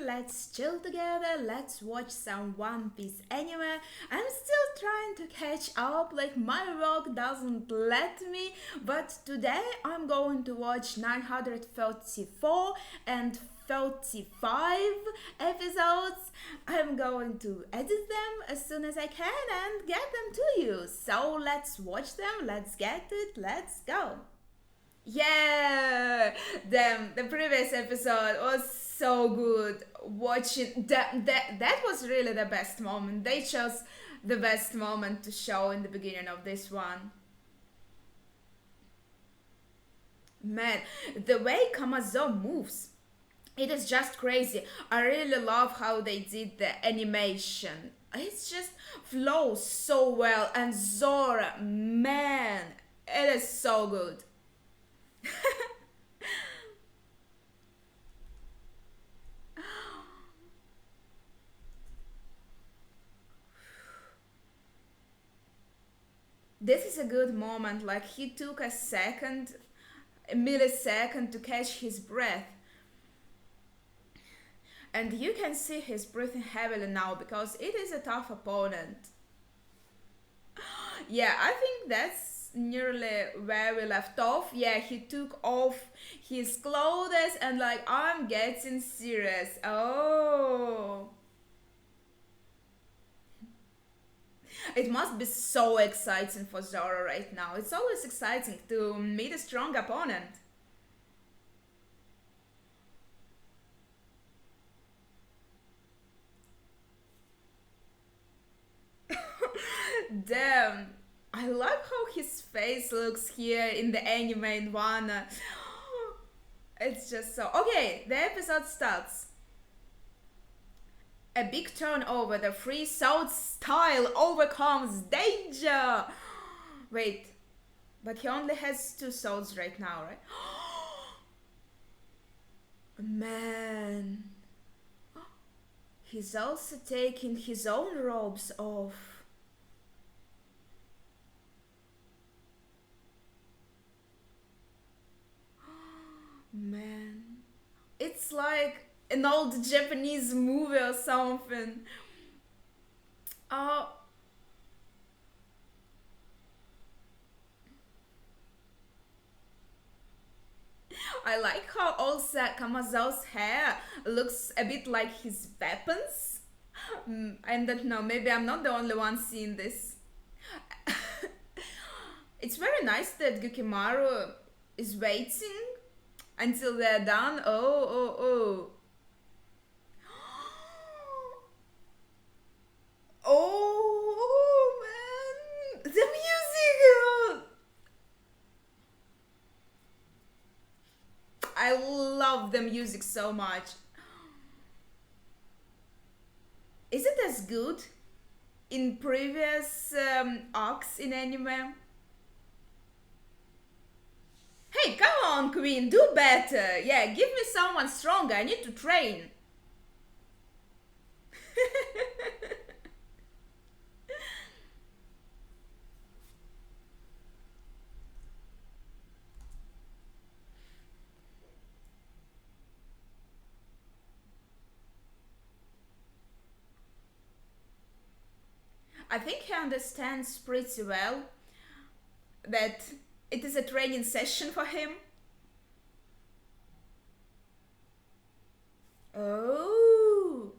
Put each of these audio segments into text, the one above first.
let's chill together, let's watch some One Piece anime. I'm still trying to catch up, like my work doesn't let me, but today I'm going to watch 934 and 35 episodes. I'm going to edit them as soon as I can and get them to you. So let's watch them, let's get it, let's go. Yeah, damn, the previous episode was so good. Watching that was really the best moment. They chose the best moment to show in the beginning of this one. Man, the way Kamazo moves, it is just crazy. I really love how they did the animation. It's just flows so well, and Zora, man, it is so good. This is a good moment. Like he took a millisecond to catch his breath, and you can see he's breathing heavily now because it is a tough opponent. Yeah, I think that's nearly where we left off. Yeah, he took off his clothes and like I'm getting serious. Oh, it must be so exciting for Zoro right now. It's always exciting to meet a strong opponent. Damn. I love how his face looks here in the anime in Wano. It's just so. Okay, the episode starts. A big turnover. The free south style overcomes danger. Wait, but he only has two souls right now, right? Man. He's also taking his own robes off. Man. It's like an old Japanese movie or something. Oh, I like how also Kamazao's hair looks a bit like his weapons. I don't know, maybe I'm not the only one seeing this. It's very nice that Gukimaru is waiting until they're done. Oh. Oh man, the music! I love the music so much. Is it as good in previous arcs in anime? Hey, come on, Queen, do better. Yeah, give me someone stronger. I need to train. I think he understands pretty well that it is a training session for him. Oh.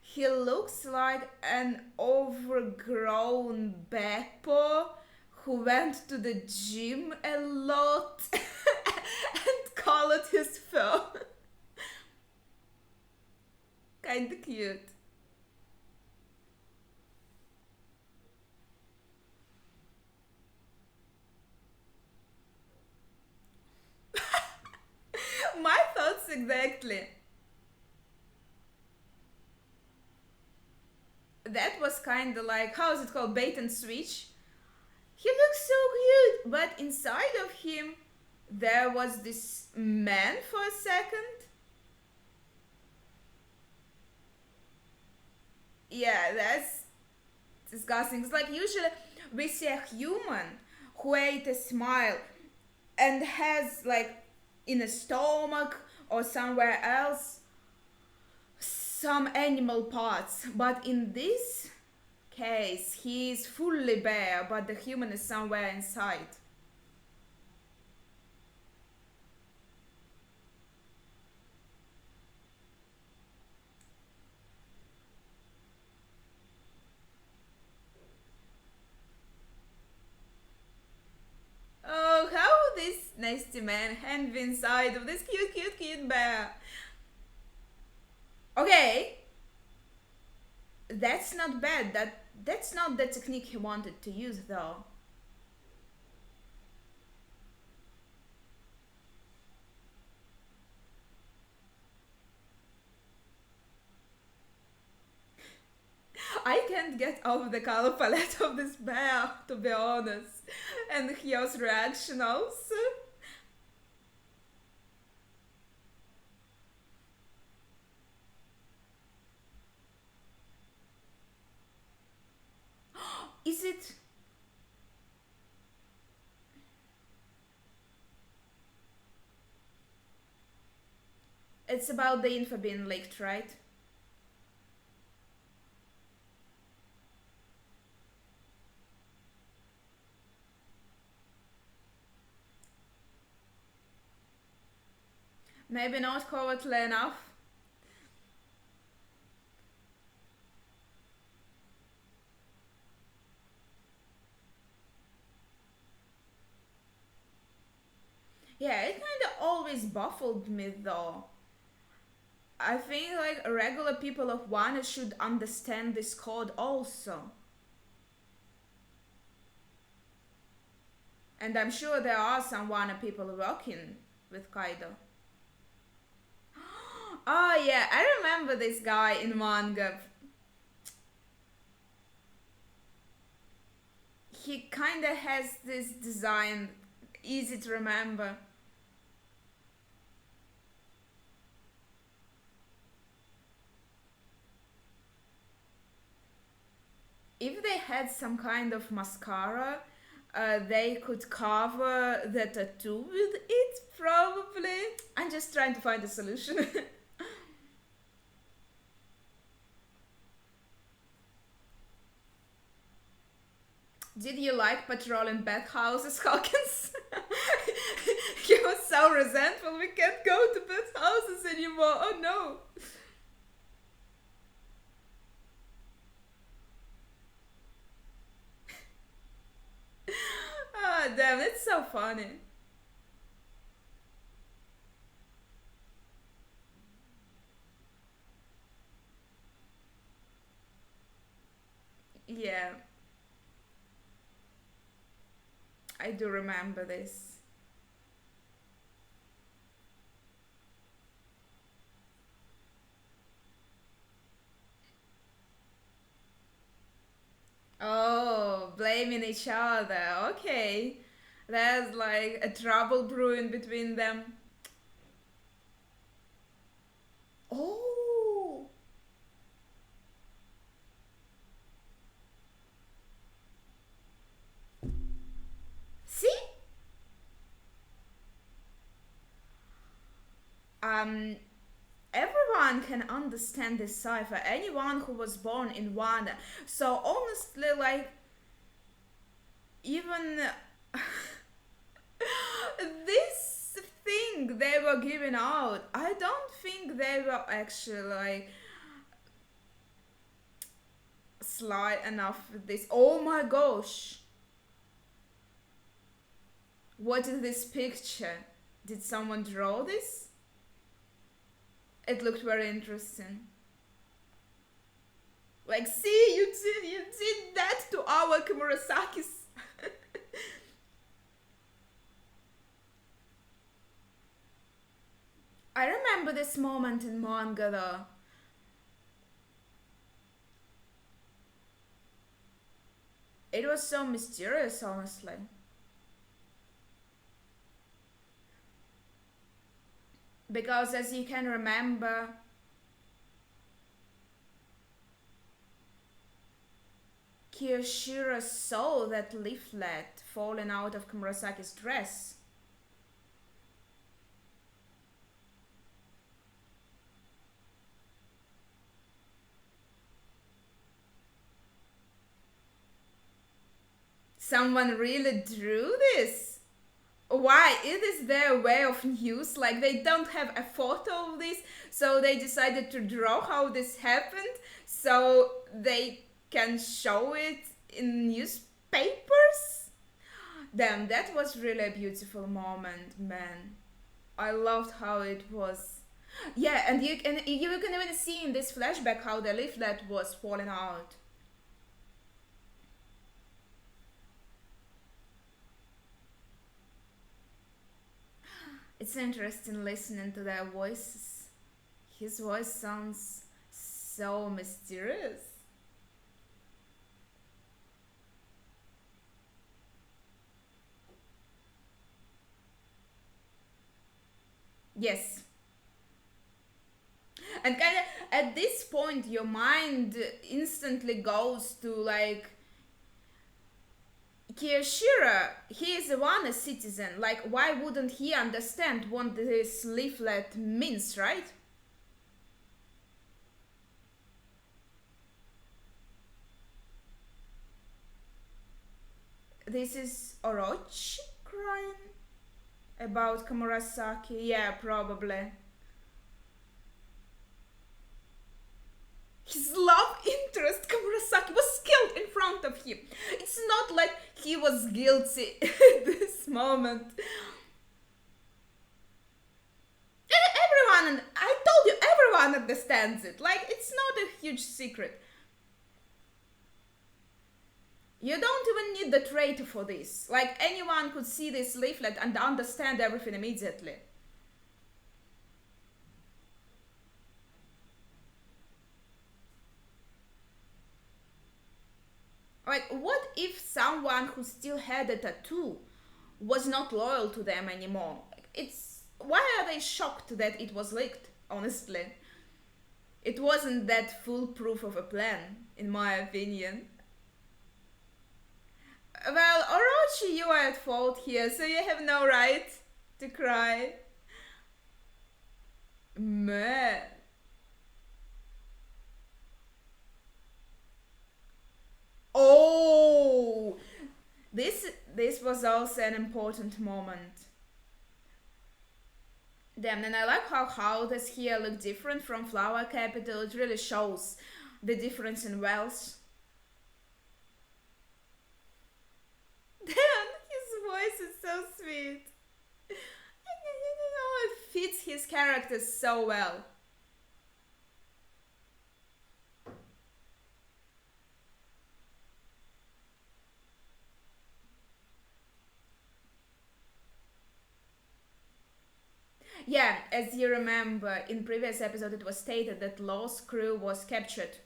He looks like an overgrown Beppo who went to the gym a lot and colored his fur. Kinda cute. My thoughts exactly. That was kinda like, how is it called? Bait and switch? He looks so cute, but inside of him, there was this man for a second. Yeah, that's disgusting. It's like usually we see a human who ate a smile and has like in a stomach or somewhere else some animal parts, but in this case he is fully bare, but the human is somewhere inside. Oh, how this nasty man can be inside of this cute bear. Okay, that's not bad. That's not the technique he wanted to use though. I can't get over the color palette of this bear, to be honest, and his reaction also. Is it? It's about the info being leaked, right? Maybe not covertly enough. Yeah, it kind of always baffled me though. I think like regular people of one should understand this code also. And I'm sure there are some Wana people working with Kaido. Oh yeah, I remember this guy in manga. He kinda has this design, easy to remember. If they had some kind of mascara, they could cover the tattoo with it, probably. I'm just trying to find a solution. Did you like patrolling bathhouses, Hawkins? He was so resentful. We can't go to bathhouses anymore. Oh no. Ah, damn, it's so funny. Yeah, I do remember this. Oh, blaming each other. Okay. There's like a trouble brewing between them. Oh, see? Um, Everyone can understand this cipher. Anyone who was born in Wanda. So honestly, like even this thing they were giving out, I don't think they were actually like sly enough with this. Oh my gosh, what is this picture? Did someone draw this? It looked very interesting. Like, see, you did that to our Kumurasaki's. I remember this moment in manga though. It was so mysterious, honestly. Because as you can remember, Kiyoshiro saw that leaflet falling out of Komurasaki's dress. Someone really drew this? Why? It is their way of news. Like, they don't have a photo of this, so they decided to draw how this happened so they can show it in newspapers. Damn, that was really a beautiful moment, man. I loved how it was. Yeah, and you can even see in this flashback how the leaflet was falling out. It's interesting listening to their voices. His voice sounds so mysterious. Yes. And kind of at this point, your mind instantly goes to like Kiyoshiro. He is the one a citizen. Like, why wouldn't he understand what this leaflet means, right? This is Orochi crying about Komurasaki. Yeah, probably. His love interest, Komurasaki, was killed in front of him. It's not like he was guilty at this moment. Everyone, I told you, everyone understands it. Like, it's not a huge secret. You don't even need the traitor for this. Like, anyone could see this leaflet and understand everything immediately. Like, what if someone who still had a tattoo was not loyal to them anymore? It's why are they shocked that it was leaked? Honestly, it wasn't that foolproof of a plan, in my opinion. Well, Orochi, you are at fault here, so you have no right to cry. Man. Oh, this was also an important moment. Damn, and I like how houses here look different from Flower Capital. It really shows the difference in wealth. Damn, his voice is so sweet. It fits his character so well. Yeah, as you remember, in previous episode it was stated that Law's crew was captured.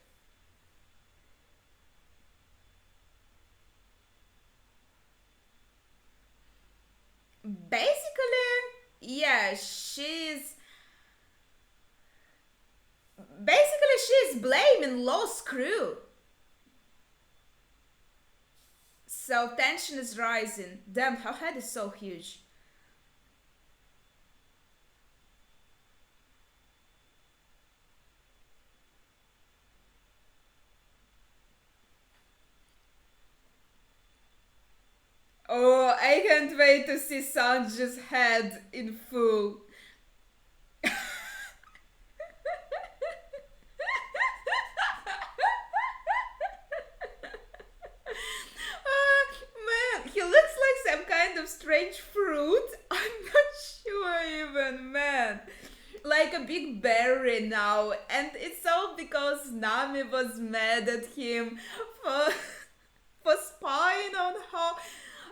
Basically, yeah, she's blaming Law's crew. So tension is rising. Damn, her head is so huge. Oh, I can't wait to see Sanji's head in full. Man, he looks like some kind of strange fruit. I'm not sure even, man. Like a big berry now, and it's all because Nami was mad at him for for spying on her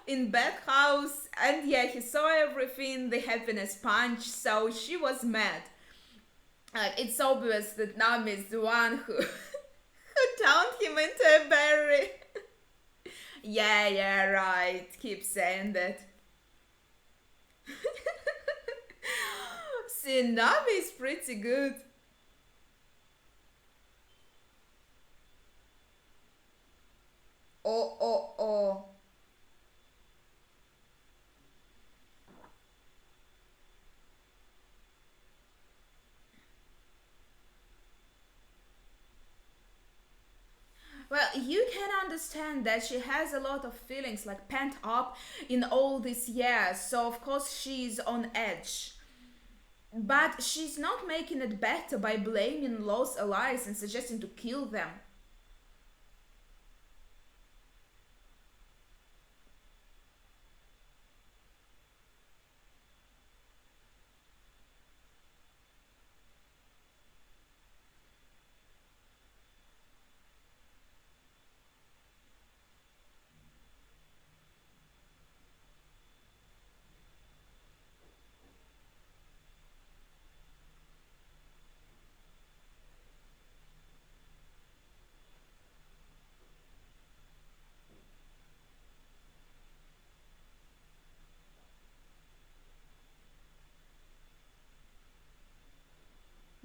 in Beth house, and yeah, he saw everything, the happiness punch, so she was mad. It's obvious that Nami is the one who who turned him into a berry. Yeah, right. Keep saying that. See, Nami is pretty good. Oh, oh, oh. Well, you can understand that she has a lot of feelings like pent up in all these years, so of course she's on edge. But she's not making it better by blaming lost allies and suggesting to kill them.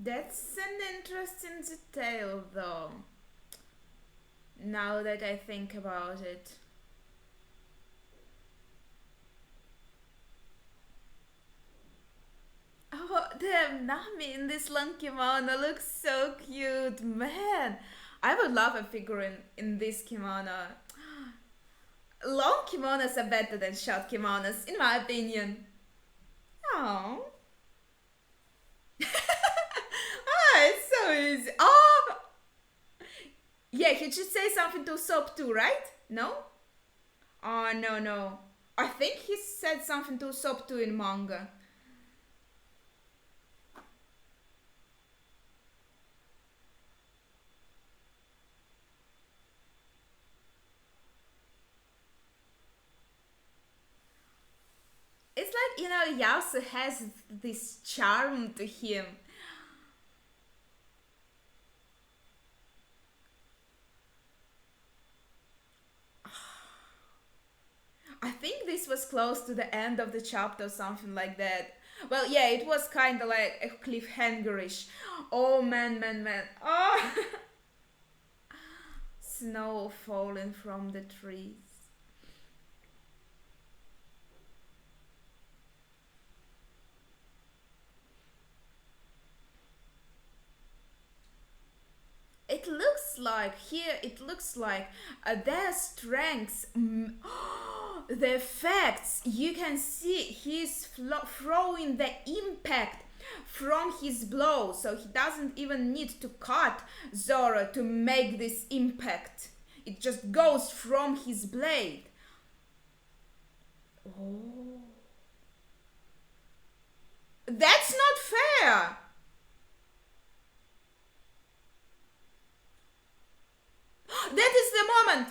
That's an interesting detail, though, now that I think about it. Oh, damn, Nami in this long kimono looks so cute, man. I would love a figure in this kimono. Long kimonos are better than short kimonos, in my opinion. Oh, it's so easy. Oh, yeah, he should say something to Soap too, right? No? Oh, no, no. I think he said something to Soap too in manga. It's like, Yasu has this charm to him. I think this was close to the end of the chapter or something like that. Well, yeah, it was kind of like a cliffhangerish. Oh man, man, man. Oh, snow falling from the trees. It looks like their strengths, the effects. You can see he's throwing the impact from his blow, so he doesn't even need to cut Zoro to make this impact. It just goes from his blade. Oh, that's not fair. That is the moment.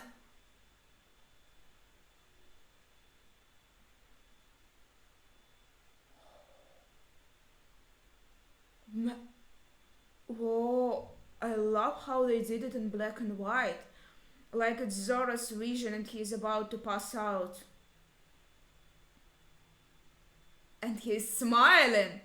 Whoa, I love how they did it in black and white. Like it's Zora's vision and he's about to pass out. And he's smiling.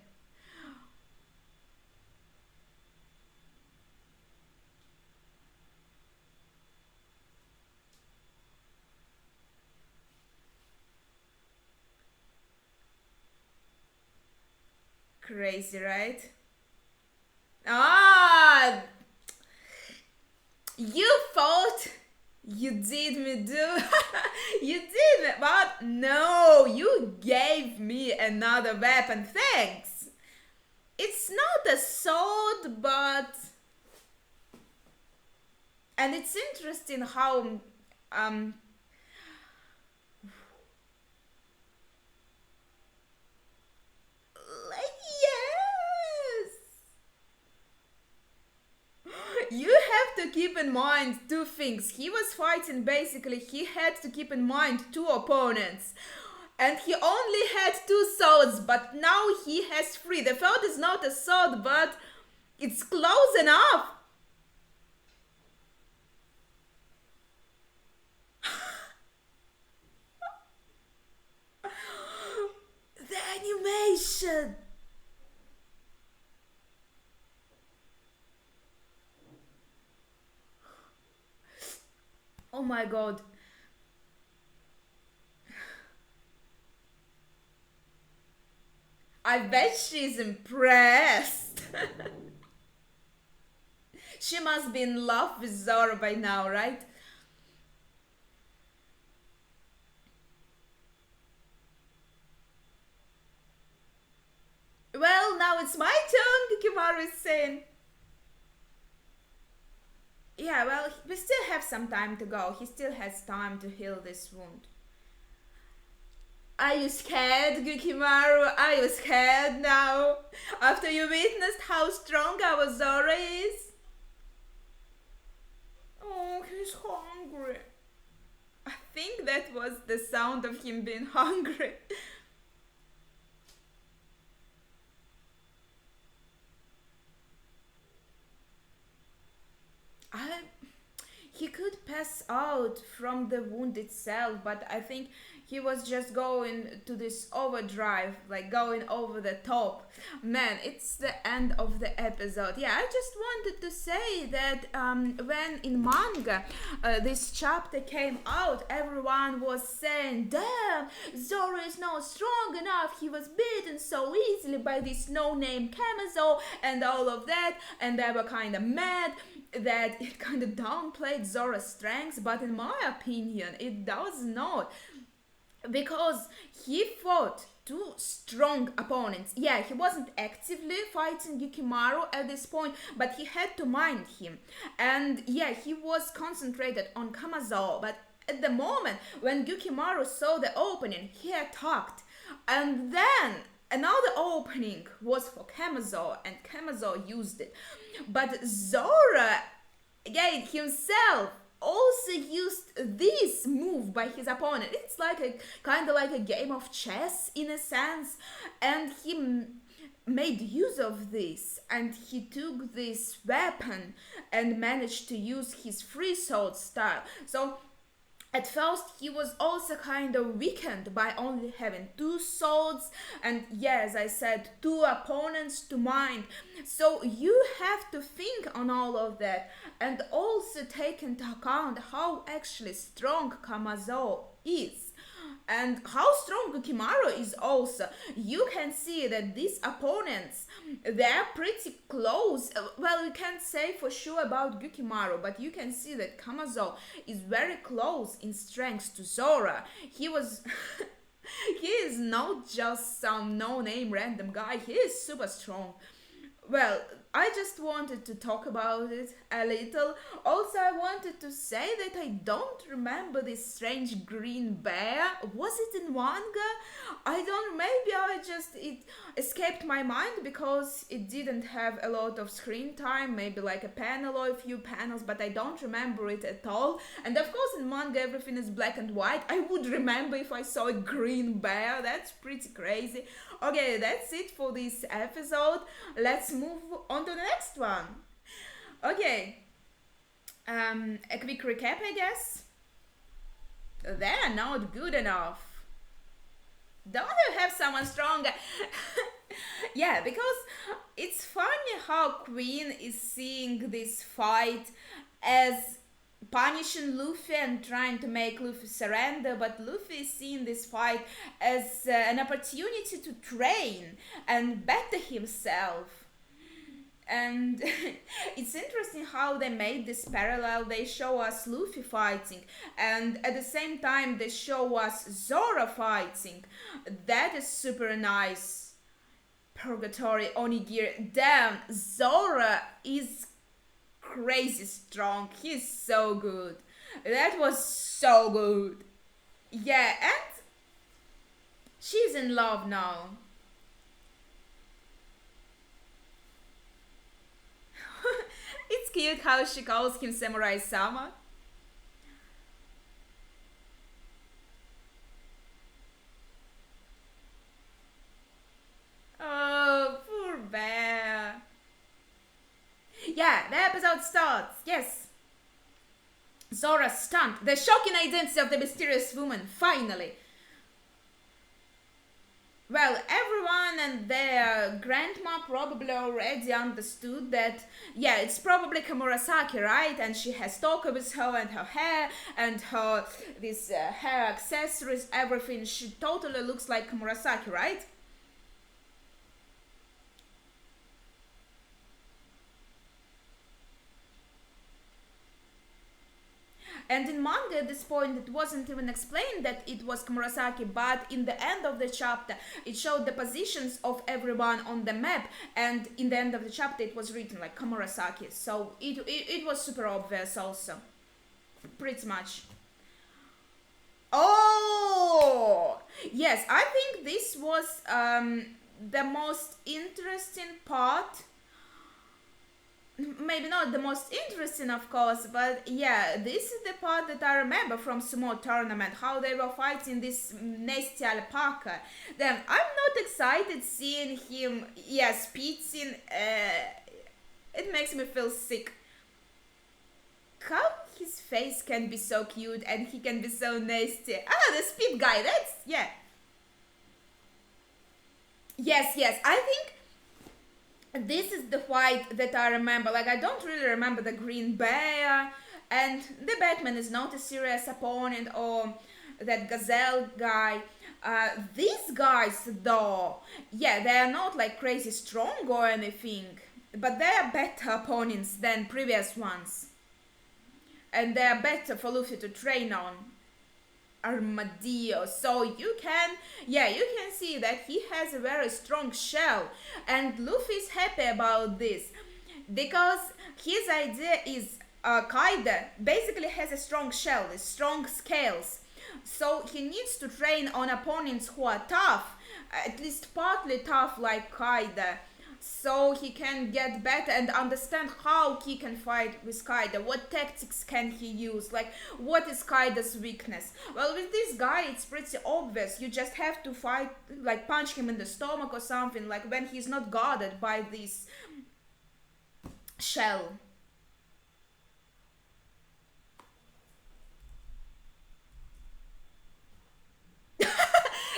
Crazy, right? Ah, you thought you did me do. You did me, but no, you gave me another weapon. Thanks. It's not a sword, but. And it's interesting how. Um, like, yes! You have to keep in mind two things. He was fighting basically, he had to keep in mind two opponents. And he only had two swords, but now he has three. The third is not a sword, but it's close enough. The animation! Oh my god. I bet she's impressed. She must be in love with Zora by now, right? Well, now it's my turn, Kikimaru is saying. Yeah, well, we still have some time to go. He still has time to heal this wound. Are you scared, Gukimaru? Are you scared now? After you witnessed how strong our Zora is? Oh, he's hungry. I think that was the sound of him being hungry. I he could pass out from the wound itself, but I think he was just going to this overdrive, like going over the top. Man, it's the end of the episode. Yeah, I just wanted to say that when in manga this chapter came out, everyone was saying, damn, Zoro is not strong enough. He was beaten so easily by this no-name Kamazo and all of that, and they were kind of mad that it kind of downplayed Zora's strengths, but in my opinion, it does not. Because he fought two strong opponents. Yeah, he wasn't actively fighting Yukimaru at this point, but he had to mind him. And yeah, he was concentrated on Kamazo, but at the moment when Yukimaru saw the opening, he attacked. And then another opening was for Kamazo, and Kamazo used it. But Zora, again, himself also used this move by his opponent. It's like a kind of like a game of chess in a sense, and he made use of this, and he took this weapon and managed to use his free sword style. So at first, he was also kind of weakened by only having two swords, and yeah, as I said, two opponents to mind. So you have to think on all of that, and also take into account how actually strong Kamazo is. And how strong Gukimaru is also. You can see that these opponents, they're pretty close. Well, you can't say for sure about Gukimaru, but you can see that Kamazo is very close in strength to Zora. He was... he is not just some no-name random guy. He is super strong. Well, I just wanted to talk about it a little. Also, I wanted to say that I don't remember this strange green bear. Was it in manga? I don't. Maybe it escaped my mind because it didn't have a lot of screen time. Maybe like a panel or a few panels, but I don't remember it at all. And of course, in manga, everything is black and white. I would remember if I saw a green bear. That's pretty crazy. Okay, that's it for this episode. Let's move on to the next one. Okay, a quick recap, I guess. They're not good enough. Don't you have someone stronger? Yeah, because it's funny how Queen is seeing this fight as punishing Luffy and trying to make Luffy surrender, but Luffy is seeing this fight as an opportunity to train and better himself. And it's interesting how they made this parallel. They show us Luffy fighting, and at the same time they show us Zora fighting. That is super nice. Purgatory Onigiri. Damn, Zora is crazy strong. He's so good. That was so good. Yeah, and she's in love now. It's cute how she calls him Samurai Sama. Oh, poor bear. Yeah, the episode starts. Yes. Zora stunned. The shocking identity of the mysterious woman, finally. Well, everyone and their grandma probably already understood that, yeah, it's probably Kamurasaki, right? And she has talked with her and her hair and her, this hair accessories, everything. She totally looks like Kamurasaki, right? And in manga at this point it wasn't even explained that it was Komurasaki, but in the end of the chapter it showed the positions of everyone on the map, and in the end of the chapter it was written like Komurasaki, so it was super obvious also, pretty much. Oh yes, I think this was the most interesting part. Maybe not the most interesting, of course, but yeah, this is the part that I remember from sumo tournament, how they were fighting this nasty alpaca. Then I'm not excited seeing him, yeah, spitting. It makes me feel sick. How his face can be so cute and he can be so nasty. Ah, the speed guy, that's, yeah. Yes, I think this is the fight that I remember. Like, I don't really remember the Green Bear, and the Batman is not a serious opponent, or that Gazelle guy. These guys, though, yeah, they are not like crazy strong or anything, but they are better opponents than previous ones, and they are better for Luffy to train on. Armadillo, so you can, yeah, you can see that he has a very strong shell, and Luffy is happy about this because his idea is Kaido basically has a strong shell, strong scales, so he needs to train on opponents who are tough, at least partly tough like Kaido, so he can get better and understand how he can fight with Kaido, what tactics can he use, like what is Kaido's weakness. Well, with this guy it's pretty obvious, you just have to fight, like punch him in the stomach or something, like when he's not guarded by this shell.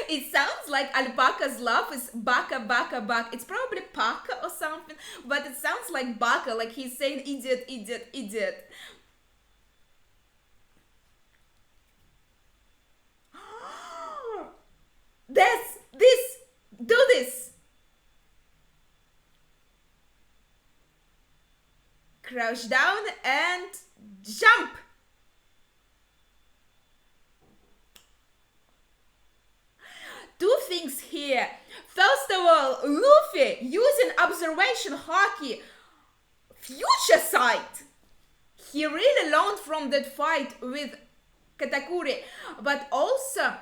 It sounds like alpaca's laugh is baka baka baka. It's probably paka or something, but it sounds like baka, like he's saying idiot, idiot, idiot. This, do this. Crouch down and jump. Two things here. First of all, Luffy using observation haki future sight. He really learned from that fight with Katakuri, but also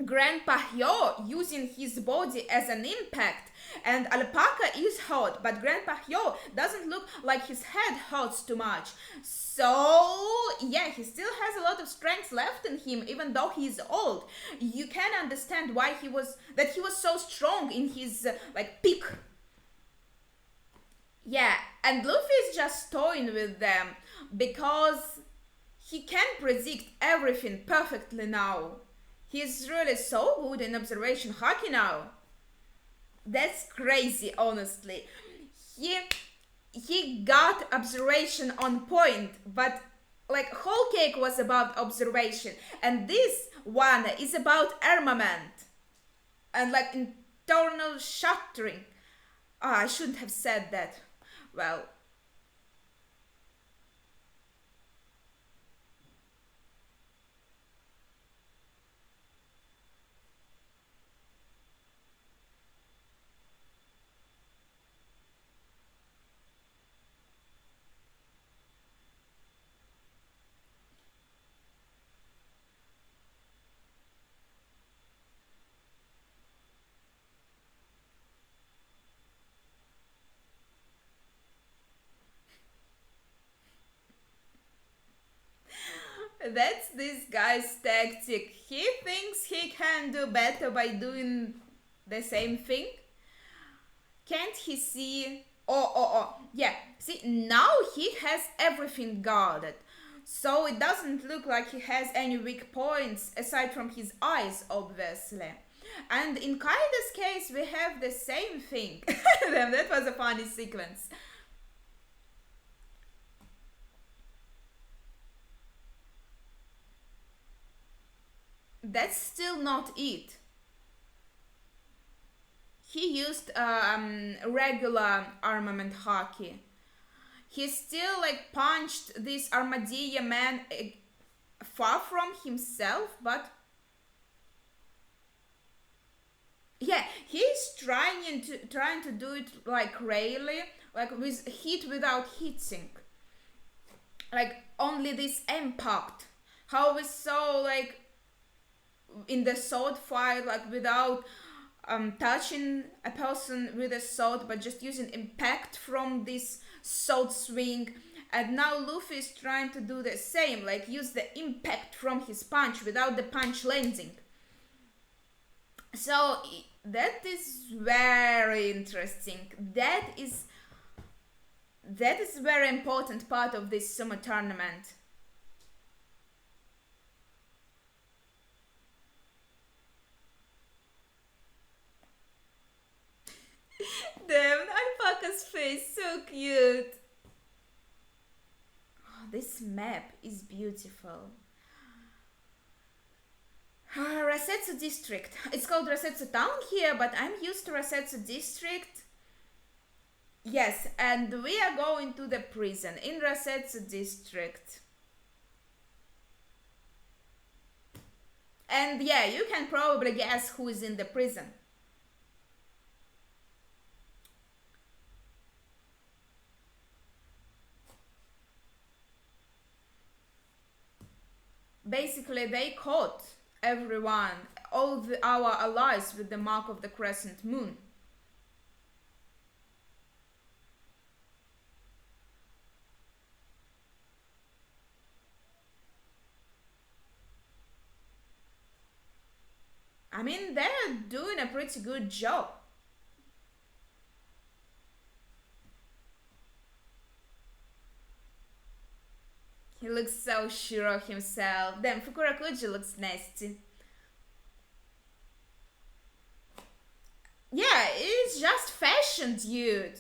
Grandpa Hyo using his body as an impact, and Alpaca is hurt, but Grandpa Hyo doesn't look like his head hurts too much. So yeah, he still has a lot of strength left in him, even though he's old. You can understand why he was so strong in his like peak. Yeah, and Luffy is just toying with them because he can predict everything perfectly now. He's really so good in observation hockey now. That's crazy, honestly. He he got observation on point, but like whole cake was about observation, and this one is about armament and like internal shattering. Ah, I shouldn't have said that. Well, that's this guy's tactic. He thinks he can do better by doing the same thing. Can't he see? Oh, yeah. See, now he has everything guarded. So it doesn't look like he has any weak points aside from his eyes, obviously. And in Kaida's case, we have the same thing. That was a funny sequence. That's still not it. He used regular armament hockey. He still like punched this armadillo man far from himself, but yeah, he's trying to do it like really, like with hit without hitting, like only this impact. How we saw like in the sword fight, like without touching a person with a sword, but just using impact from this sword swing. And now Luffy is trying to do the same, like use the impact from his punch without the punch landing. So that is very interesting. That is a very important part of this summer tournament. Damn, alpaca's face, so cute. Oh, this map is beautiful. Rasetsu district. It's called Rasetsu town here, but I'm used to Rasetsu district. Yes, and we are going to the prison in Rasetsu district. And yeah, you can probably guess who is in the prison. Basically, they caught everyone, our allies with the mark of the crescent moon. I mean, they're doing a pretty good job. He looks so sure of himself. Damn, Fukurakuji looks nasty. Yeah, it's just fashion, dude.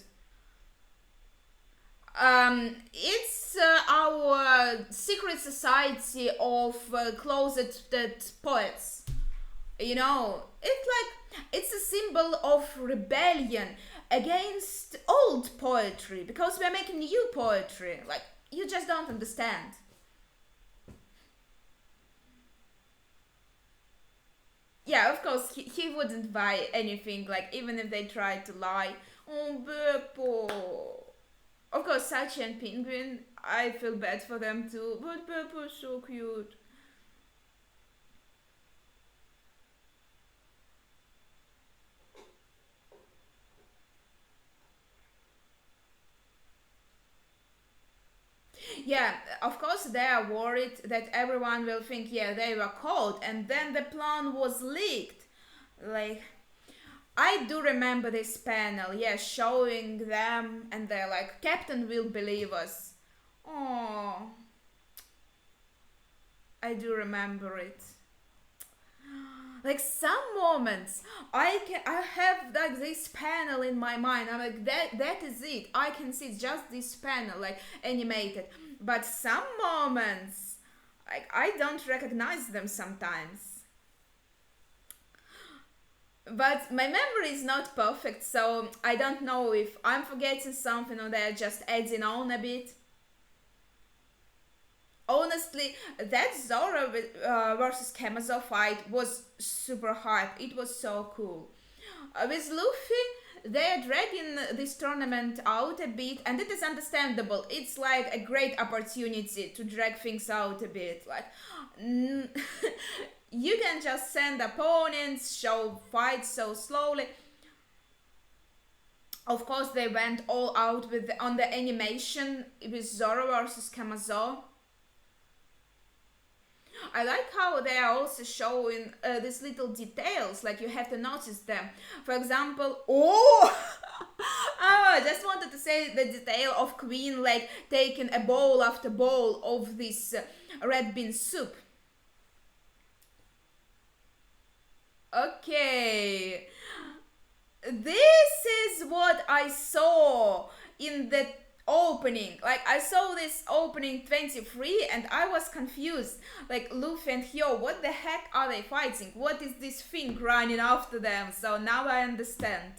It's our secret society of closeted poets. You know, it's a symbol of rebellion against old poetry because we're making new poetry. Like, you just don't understand. Yeah, of course, he wouldn't buy anything, like, even if they tried to lie. Oh, Beppo. Of course, Sachi and Penguin, I feel bad for them too, but Beppo's so cute. Yeah, of course, they are worried that everyone will think, yeah, they were caught, and then the plan was leaked. Like, I do remember this panel, yeah, showing them, and they're like, Captain will believe us. Oh, I do remember it. Like some moments, I have like this panel in my mind. I'm like that is it. I can see just this panel like animated. But some moments, like I don't recognize them sometimes. But my memory is not perfect, so I don't know if I'm forgetting something or they're just adding on a bit. Honestly, that Zoro versus Kamazo fight was super hype. It was so cool. With Luffy, they're dragging this tournament out a bit, and it is understandable. It's like a great opportunity to drag things out a bit. Like, you can just send opponents, show fights so slowly. Of course, they went all out with on the animation with Zoro versus Kamazo. I like how they are also showing these little details, like you have to notice them. For example, oh, I just wanted to say the detail of Queen like taking a bowl after bowl of this red bean soup. Okay, this is what I saw in the opening. Like I saw this opening 23 and I was confused. Like Luffy and Hyo, what the heck are they fighting? What is this thing running after them? So now I understand.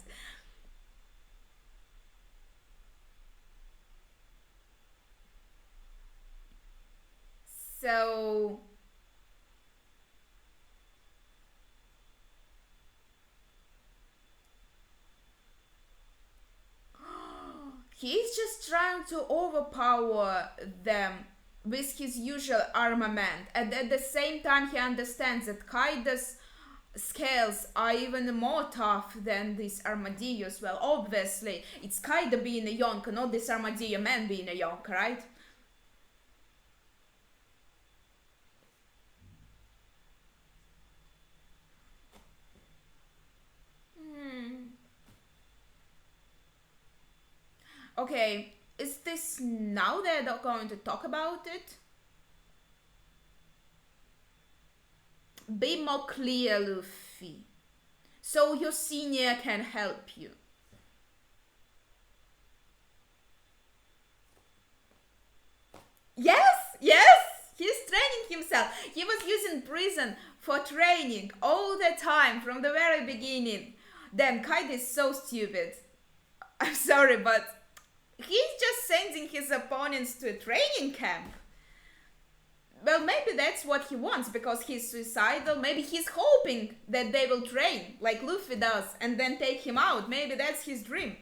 So He's just trying to overpower them with his usual armament, and at the same time, he understands that Kaida's scales are even more tough than these armadillos. Well, obviously, it's Kaida being a Yonka, not this armadillo man being a Yonka, right? Hmm. Okay, is this now they're going to talk about it? Be more clear, Luffy, so your senior can help you. Yes, yes, he's training himself. He was using prison for training all the time from the very beginning. Damn, Kaide is so stupid. I'm sorry, but he's just sending his opponents to a training camp. Well, maybe that's what he wants because he's suicidal. Maybe he's hoping that they will train like Luffy does and then take him out. Maybe that's his dream.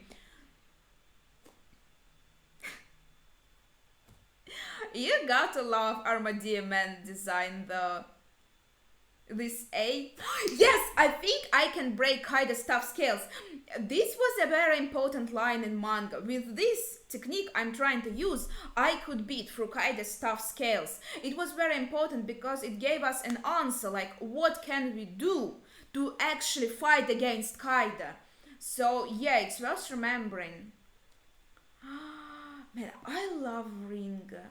You gotta love Armadillo Man design though. This A. Yes, I think I can break Kaida's tough scales. This was a very important line in manga. With this technique I'm trying to use, I could beat through Kaida's tough scales. It was very important because it gave us an answer like what can we do to actually fight against Kaida. So yeah, it's worth remembering. Man, I love Ringa.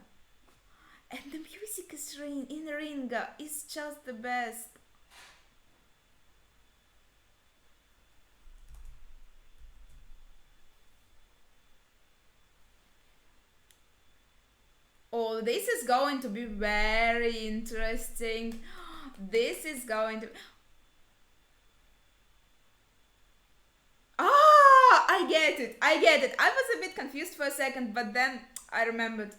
And the music is in Ringa is just the best. Oh, this is going to be very interesting. This is going to. Ah, I get it. I get it. I was a bit confused for a second, but then I remembered.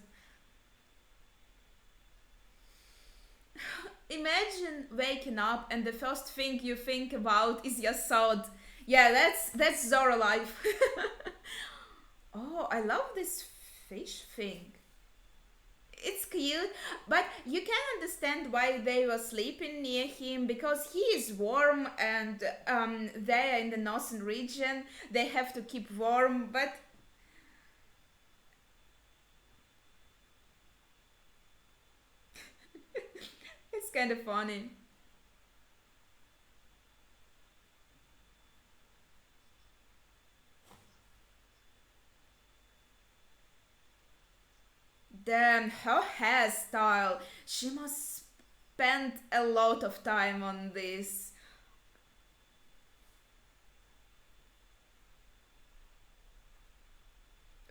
Imagine waking up and the first thing you think about is your sword. Yeah, that's Zoro life. Oh, I love this fish thing. It's cute, but you can understand why they were sleeping near him because he is warm and they are in the northern region. They have to keep warm, but it's kind of funny. Then her hairstyle, she must spend a lot of time on this.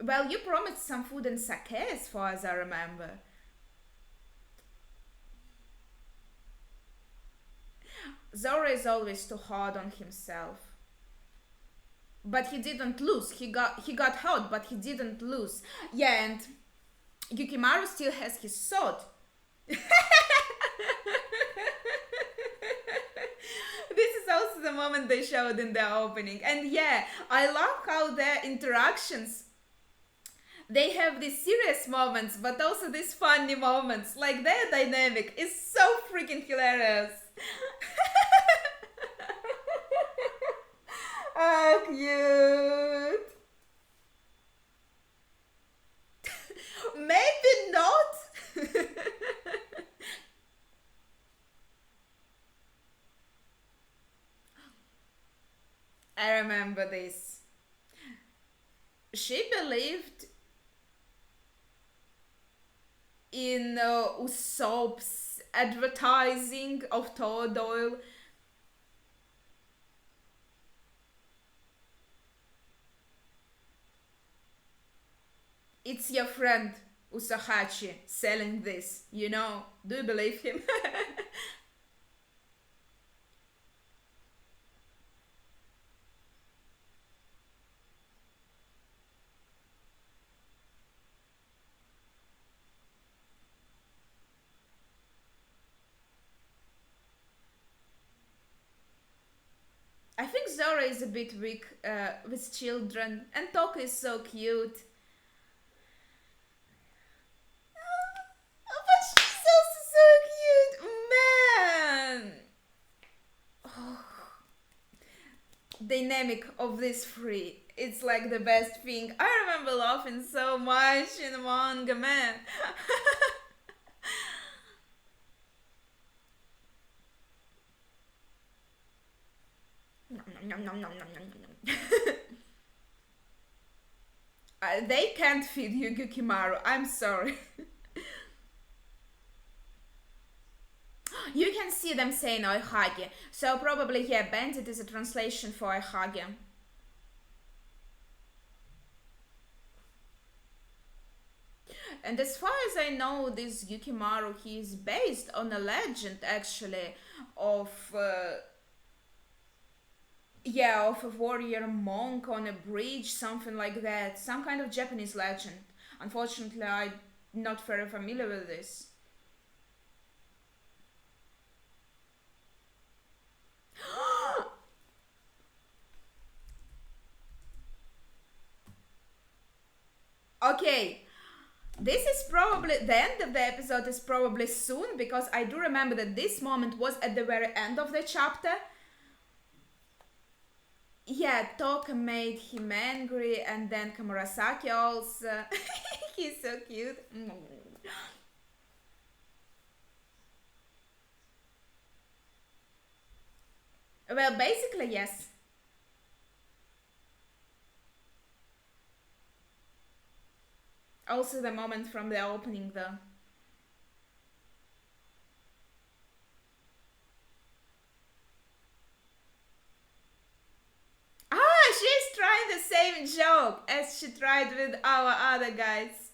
Well, you promised some food and sake as far as I remember. Zoro is always too hard on himself. But he didn't lose. He got hurt, but he didn't lose. Yeah, and Yukimaru still has his sword. This is also the moment they showed in the opening. And yeah, I love how their interactions they have these serious moments, but also these funny moments. Like their dynamic is so freaking hilarious. Oh, cute. Maybe not. I remember this. She believed in Usopp's advertising of Toad Oil. It's your friend Usahachi selling this, you know? Do you believe him? I think Zora is a bit weak with children, and Toku is so cute. Dynamic of these three. It's like the best thing. I remember laughing so much in manga, man. They can't feed you Gukimaru. I'm sorry. You can see them saying Oihage. So probably, yeah, bandit is a translation for Oihage. And as far as I know, this Yukimaru, he is based on a legend actually of yeah, of a warrior monk on a bridge, something like that, some kind of Japanese legend. Unfortunately, I'm not very familiar with this. Okay, this is probably the end of the episode is probably soon because I do remember that this moment was at the very end of the chapter. Yeah, Toka made him angry, and then Kamurasaki also. He's so cute. Well, basically, yes. Also, the moment from the opening, though. Ah, she's trying the same joke as she tried with our other guys.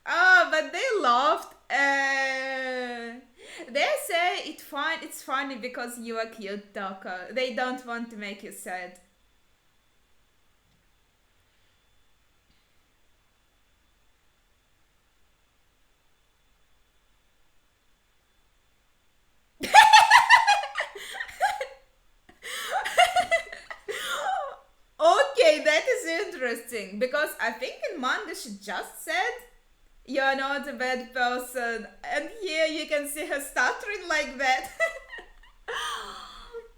Oh, but they laughed. They say it's funny because you are cute, Taka. They don't want to make you sad. Okay, that is interesting because I think in manga she just said you're not a bad person, and here you can see her stuttering like that.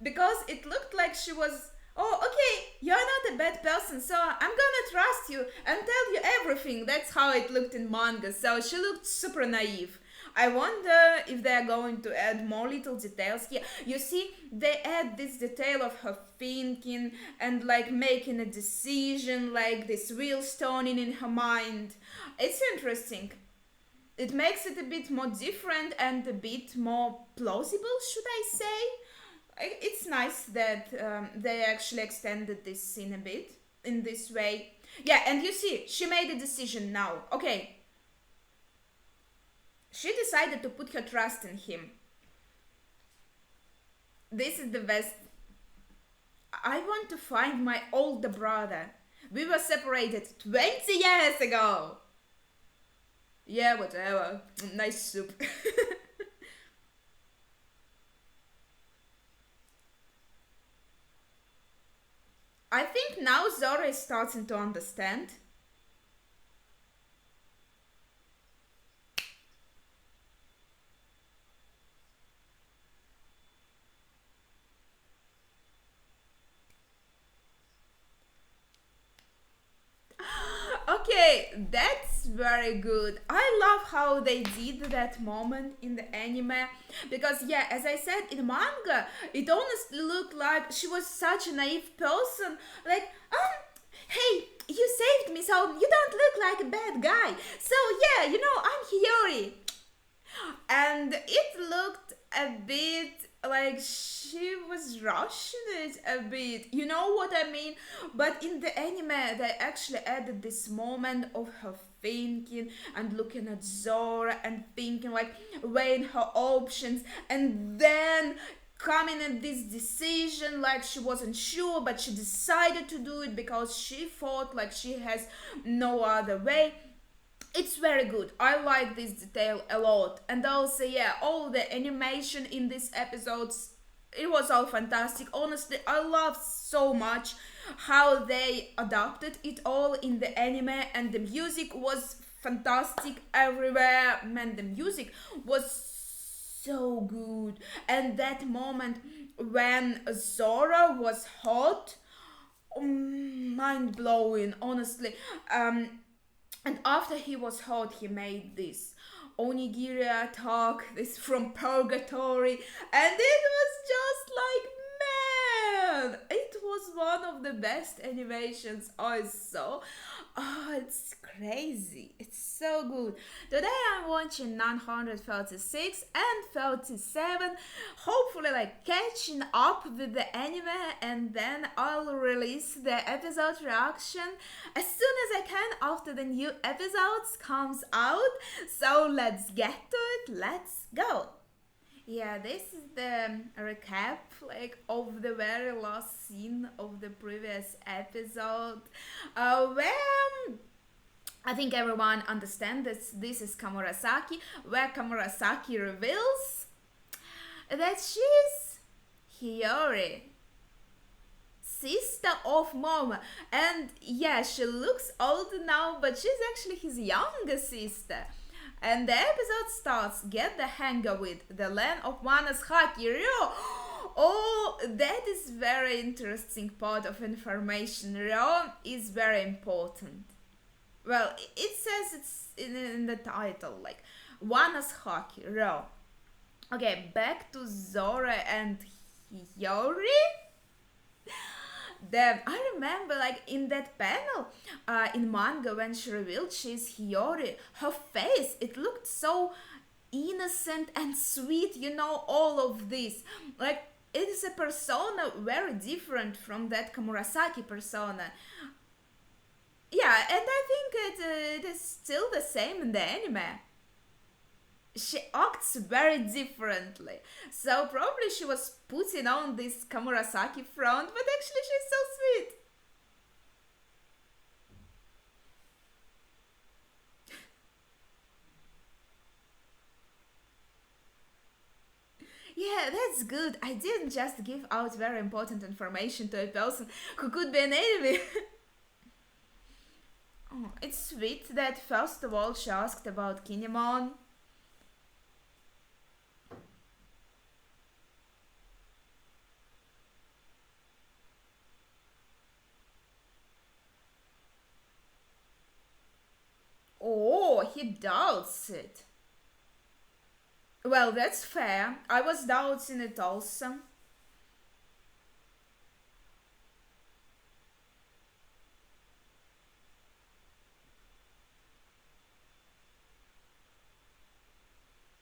Because it looked like she was, oh, okay, you're not a bad person, so I'm gonna trust you and tell you everything. That's how it looked in manga, so she looked super naive. I wonder if they're going to add more little details here. You see, they add this detail of her thinking and like making a decision, like this wheel turning in her mind. It's interesting. It makes it a bit more different and a bit more plausible, should I say? It's nice that they actually extended this scene a bit in this way. Yeah, and you see, she made a decision now. Okay, she decided to put her trust in him. This is the best. I want to find my older brother. We were separated 20 years ago. Yeah, whatever. Nice soup. I think now Zora is starting to understand. Okay, that's very good. I love how they did that moment in the anime because, yeah, as I said in manga, it honestly looked like she was such a naive person. Like, hey, you saved me, so you don't look like a bad guy. So, yeah, I'm Hiyori. And it looked a bit like she was rushing it a bit, you know what I mean? But in the anime they actually added this moment of her thinking and looking at Zora and thinking, like weighing her options, and then coming at this decision like she wasn't sure, but she decided to do it because she thought like she has no other way. It's very good. I like this detail a lot. And also, yeah, all the animation in these episodes, it was all fantastic. Honestly, I love so much how they adapted it all in the anime, and the music was fantastic everywhere. Man, the music was so good. And that moment when Zora was hot, mind blowing, honestly. And after he was hot, he made this onigiri attack, this from purgatory, and it was just like, man, it was one of the best animations I saw. Oh, it's crazy. It's so good. Today I'm watching 936 and 37. Hopefully, like catching up with the anime, and then I'll release the episode reaction as soon as I can after the new episodes comes out. So let's get to it. Let's go. Yeah, this is the recap like of the very last scene of the previous episode, where I think everyone understands that this is Kamurasaki, where Kamurasaki reveals that she's Hiyori, sister of Moma. And yeah, she looks old now, but she's actually his younger sister. And the episode starts, get the hang of it, the land of Manas Haki Ryo. Oh, that is very interesting part of information. Ryo is very important. Well, it says it's in the title, like Wanas Haki Ryo. Okay, back to Zora and Hiyori. I remember like in that panel in manga when she revealed she's Hiyori, her face, it looked so innocent and sweet, all of this. Like it is a persona very different from that Kamurasaki persona. Yeah, and I think it is still the same in the anime. She acts very differently. So probably she was putting on this Kamurasaki front, but actually she's so sweet. Yeah, that's good. I didn't just give out very important information to a person who could be an enemy. Oh, it's sweet that first of all she asked about Kinemon. Oh, he doubts it. Well, that's fair. I was doubting it also.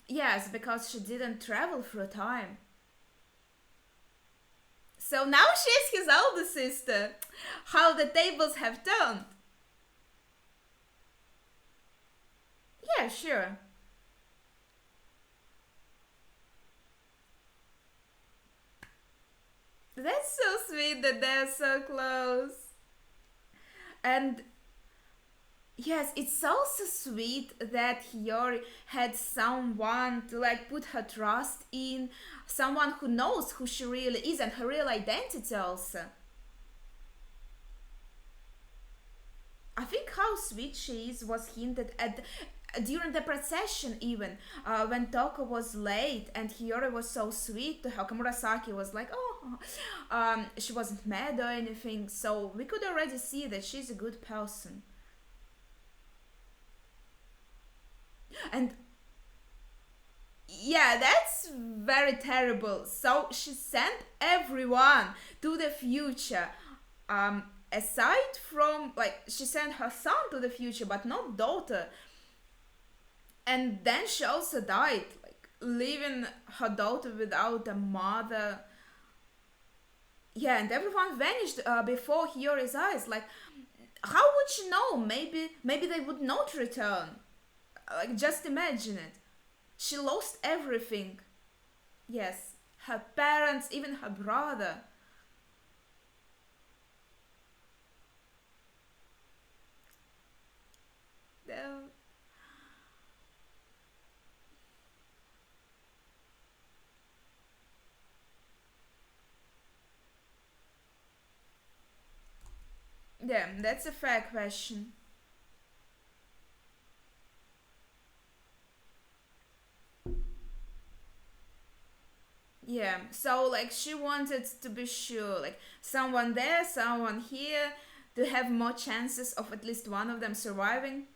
Yes, because she didn't travel through time. So now she's his older sister. How the tables have turned. Yeah, sure. That's so sweet that they're so close. And yes, it's also sweet that Hiyori had someone to like put her trust in, someone who knows who she really is and her real identity also. I think how sweet she is was hinted at during the procession even, when Toko was late and Hiyori was so sweet to her. Kamurasaki was like, oh, she wasn't mad or anything, so we could already see that she's a good person. And yeah, that's very terrible. So she sent everyone to the future. Um, Aside from like she sent her son to the future, but not daughter. And then she also died, like leaving her daughter without a mother. Yeah, and everyone vanished before Hiyori's eyes. Like, how would she know? Maybe they would not return. Like, just imagine it. She lost everything. Yes, her parents, even her brother. Um, yeah, that's a fair question. Yeah, so like she wanted to be sure, like someone there, someone here, to have more chances of at least one of them surviving.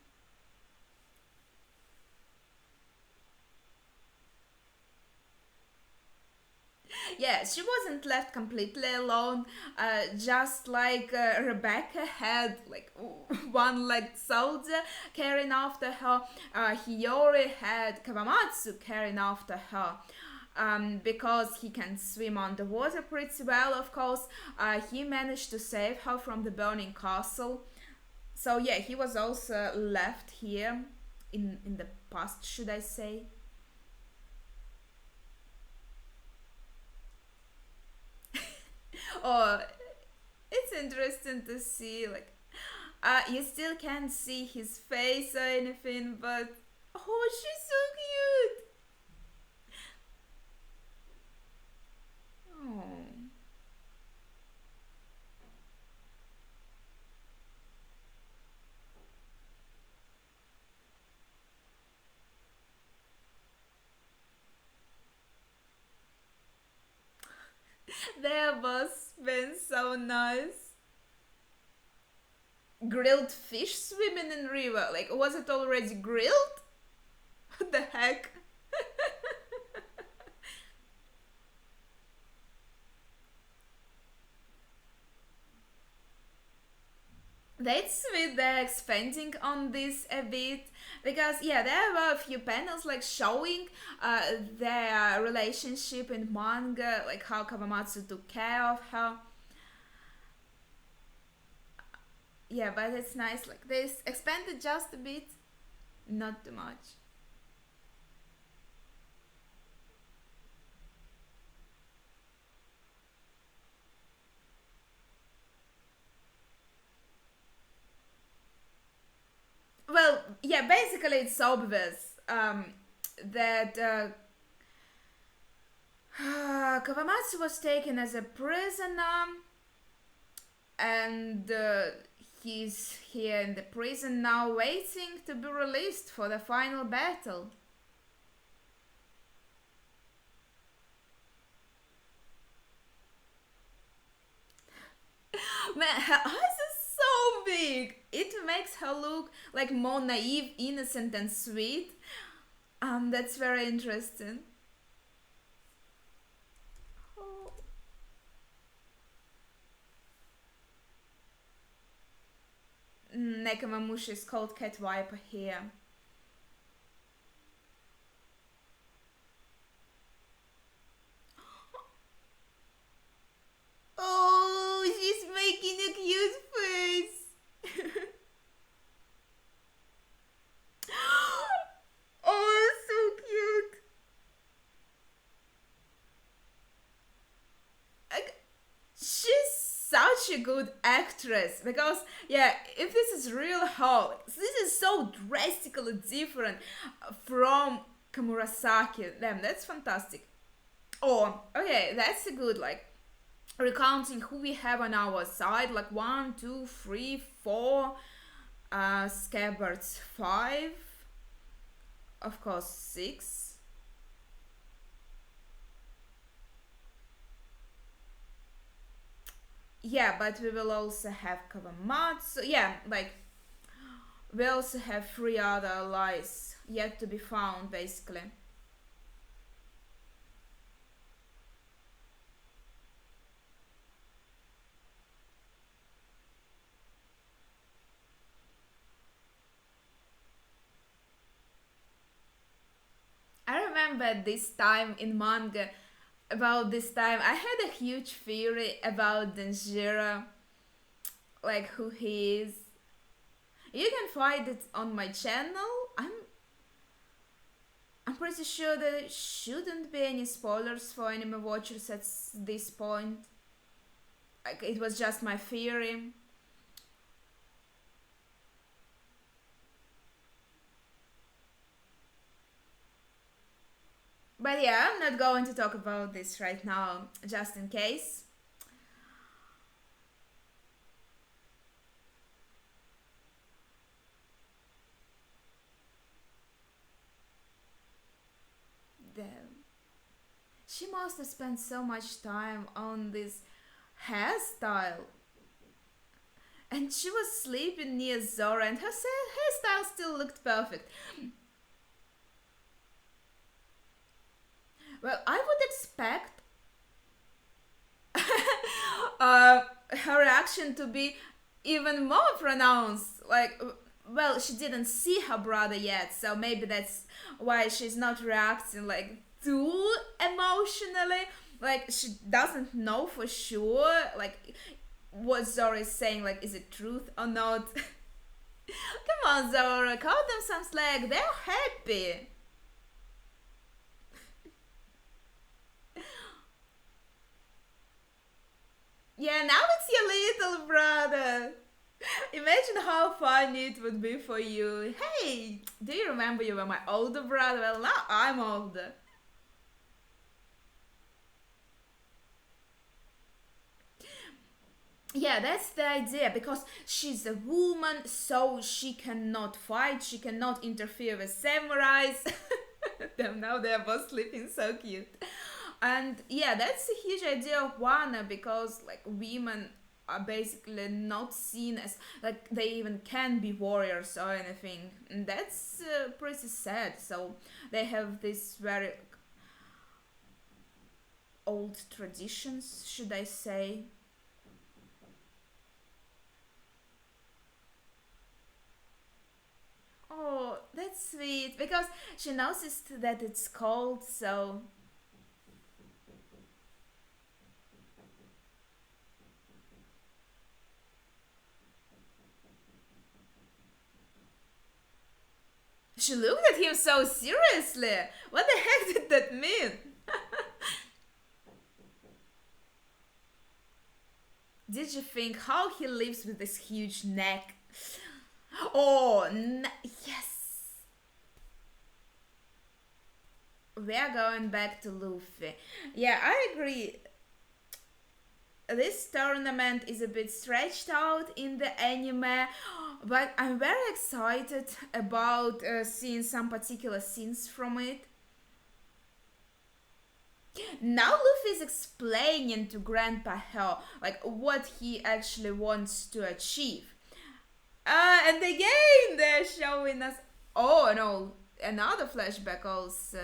Yeah, she wasn't left completely alone. Just like Rebecca had like one legged soldier carrying after her, Hiyori had Kawamatsu carrying after her. Because he can swim underwater pretty well, of course, he managed to save her from the burning castle. So yeah, he was also left here in the past, should I say? Oh, it's interesting to see like you still can't see his face or anything, but oh, she's so cute. Oh, that was been so nice. Grilled fish swimming in river. Like, was it already grilled? What the heck? That's sweet. They're expanding on this a bit because yeah, there were a few panels like showing their relationship in manga, like how Kawamatsu took care of her. Yeah, but it's nice. Like this expanded just a bit, not too much. Well, yeah, basically it's obvious that Kawamatsu was taken as a prisoner, and he's here in the prison now, waiting to be released for the final battle. Man, her eyes are so big. It makes her look like more naive, innocent, and sweet. That's very interesting. Oh. Nekamamushi is called Cat Viper here. Oh, she's making a cute face. Oh, so cute. Like, she's such a good actress because yeah, if this is real her, this is so drastically different from Kamurasaki. Damn, that's fantastic. Oh, okay, that's a good like recounting who we have on our side. Like one, two, three, four. Scabbards five. Of course, six. Yeah, but we will also have Kawamatsu. Yeah, like we also have three other allies yet to be found, basically. I remember this time in manga, about this time, I had a huge theory about Denjiro, like who he is. You can find it on my channel. I'm pretty sure there shouldn't be any spoilers for anime watchers at this point. Like it was just my theory. But yeah, I'm not going to talk about this right now, just in case. The She must have spent so much time on this hairstyle. And she was sleeping near Zora, and her hairstyle still looked perfect. Well, I would expect her reaction to be even more pronounced. Like, well, she didn't see her brother yet, so maybe that's why she's not reacting like too emotionally. Like, she doesn't know for sure, like, what Zora is saying. Like, is it truth or not? Come on, Zora, cut them some slack. They're happy. Yeah, now it's your little brother. Imagine how funny it would be for you. Hey, do you remember you were my older brother? Well, now I'm older. Yeah, that's the idea, because she's a woman, so she cannot fight, she cannot interfere with samurais. Them now they're both sleeping, so cute. And yeah, that's a huge idea of Wano, because like women are basically not seen as like they even can be warriors or anything. And that's pretty sad. So they have this very old traditions, should I say. Oh, that's sweet, because she noticed that it's cold, so she looked at him so seriously. What the heck did that mean? Did you think how he lives with this huge neck? Oh, yes. We're going back to Luffy. Yeah, I agree. This tournament is a bit stretched out in the anime, but I'm very excited about seeing some particular scenes from it. Now Luffy is explaining to Grandpa Hell like what he actually wants to achieve. And again they're showing us. Oh no, another flashback also.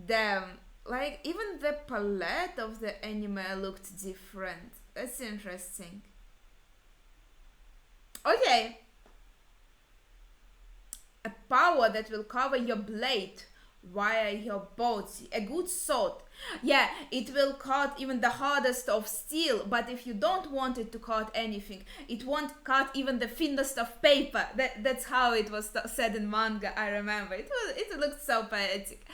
Damn, like even the palette of the anime looked different. That's interesting. Okay, a power that will cover your blade via your body. A good sword. Yeah, it will cut even the hardest of steel, but if you don't want it to cut anything, it won't cut even the thinnest of paper. That's how it was said in manga, I remember. It looked so poetic.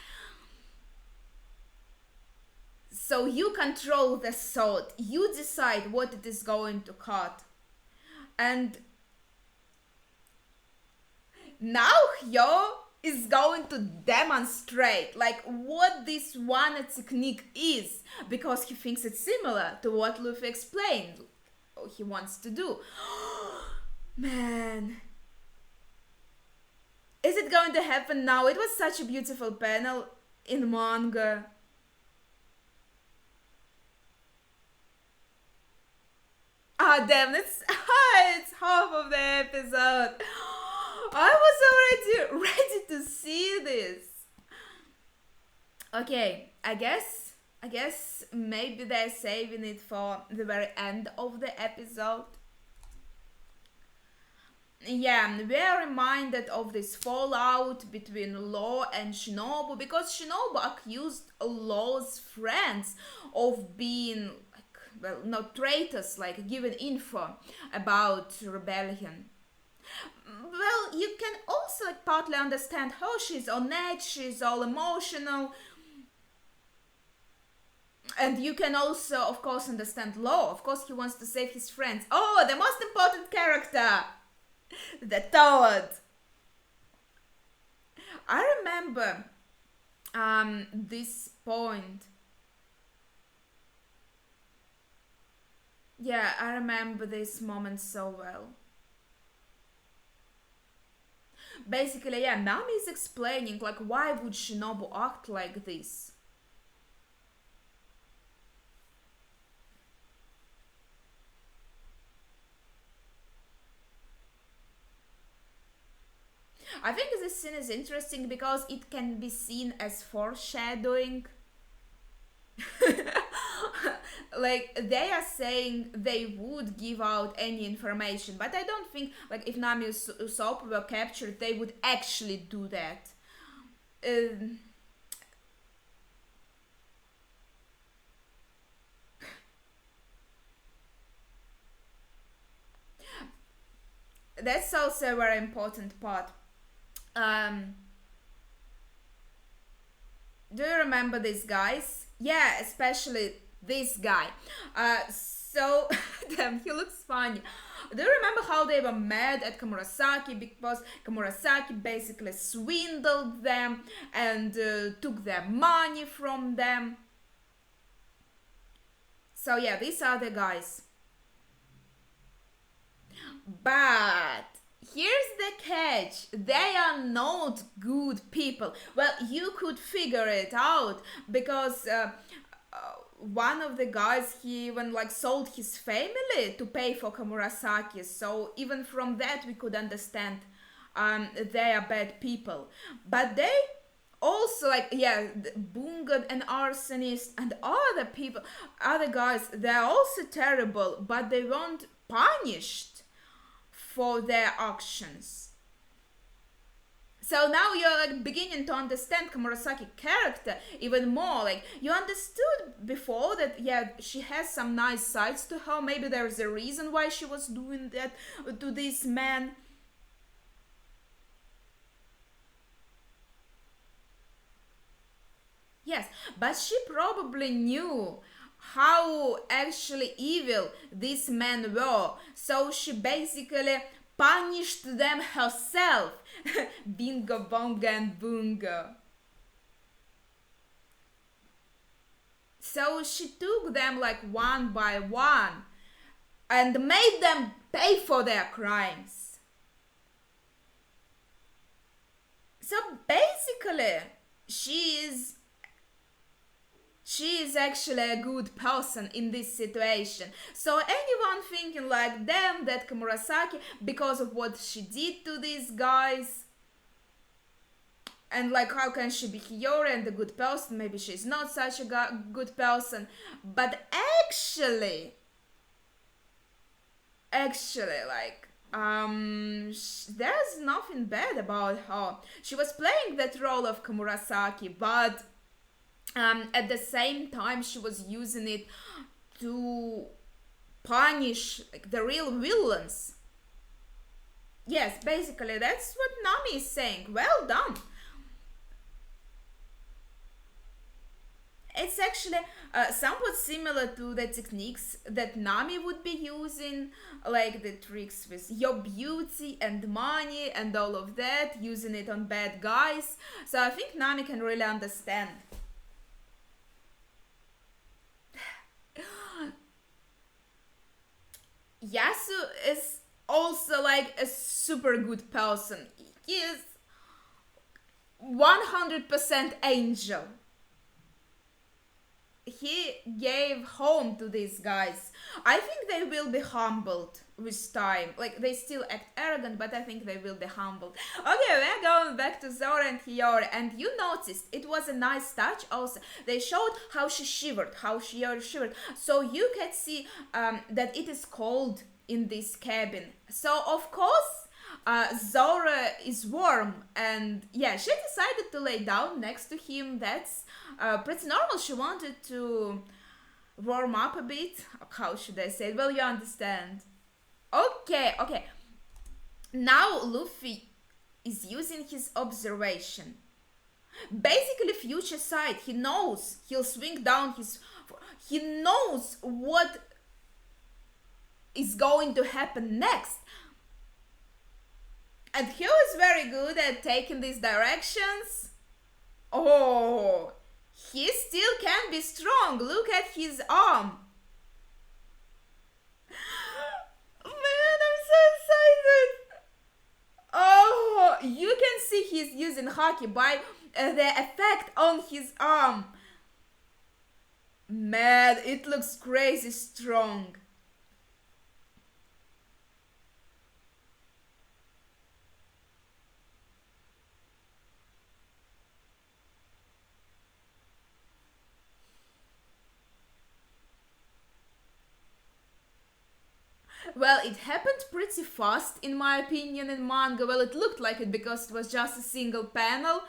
So you control the sword, you decide what it is going to cut. And now Hyo is going to demonstrate like what this one technique is, because he thinks it's similar to what Luffy explained he wants to do. Man, is it going to happen now? It was such a beautiful panel in manga. Ah, damn, it's half of the episode. I was already ready to see this. Okay, I guess maybe they're saving it for the very end of the episode. Yeah, we are reminded of this fallout between Law and Shinobu, because Shinobu accused Law's friends of being like, well, not traitors, like giving info about rebellion. Well, you can also like, partly understand how she's on edge, she's all emotional, and you can also, of course, understand Law. Of course, he wants to save his friends. Oh, the most important character, the Toad. I remember this point. Yeah, I remember this moment so well. Basically, yeah, Nami is explaining like why would Shinobu act like this. I think this scene is interesting because it can be seen as foreshadowing. Like they are saying they would give out any information, but I don't think like if Nami and Usopp were captured, they would actually do that. Um, that's also a very important part. Um, do you remember these guys? Yeah, especially this guy. So damn, he looks funny. Do you remember how they were mad at Komurasaki because Komurasaki basically swindled them and took their money from them? So yeah, these are the guys. But here's the catch, they are not good people. Well, you could figure it out because one of the guys, he even like sold his family to pay for Komurasaki, so even from that we could understand they are bad people. But they also, like, yeah, Bunga, an arsonist, and other people, other guys, they're also terrible, but they weren't punished for their actions. So now you're like beginning to understand Komurasaki character even more. Like you understood before that yeah, she has some nice sides to her. Maybe there's a reason why she was doing that to this man. Yes, but she probably knew how actually evil these men were. So she basically punished them herself. Bingo, bonga, and boonga. So she took them like one by one and made them pay for their crimes. So basically, she is she is actually a good person in this situation. So anyone thinking like damn that Komurasaki because of what she did to these guys and like how can she be Hiyori and a good person, maybe she's not such a good person, but actually like there's nothing bad about her. She was playing that role of Komurasaki, but at the same time she was using it to punish like the real villains. Yes, basically that's what Nami is saying. Well done. It's actually somewhat similar to the techniques that Nami would be using, like the tricks with your beauty and money and all of that, using it on bad guys. So I think Nami can really understand. Yasu is also like a super good person. He is 100% angel. He gave home to these guys. I think they will be humbled with time. Like they still act arrogant, but I think they will be humbled. Okay, we're going back to Zora and Hiyori, and you noticed it was a nice touch. Also, they showed how she shivered, how Hiyori shivered, so you can see that it is cold in this cabin. So of course. Zora is warm, and yeah, she decided to lay down next to him. That's pretty normal. She wanted to warm up a bit. How should I say it? Well, you understand. Okay. Now Luffy is using his observation. Basically, future sight. He knows he'll swing down his. He knows what is going to happen next. And he was very good at taking these directions. Oh, he still can be strong. Look at his arm. Man, I'm so excited. Oh, you can see he's using Haki by the effect on his arm. Man, it looks crazy strong. Well, it happened pretty fast, in my opinion, in manga. Well, it looked like it because it was just a single panel.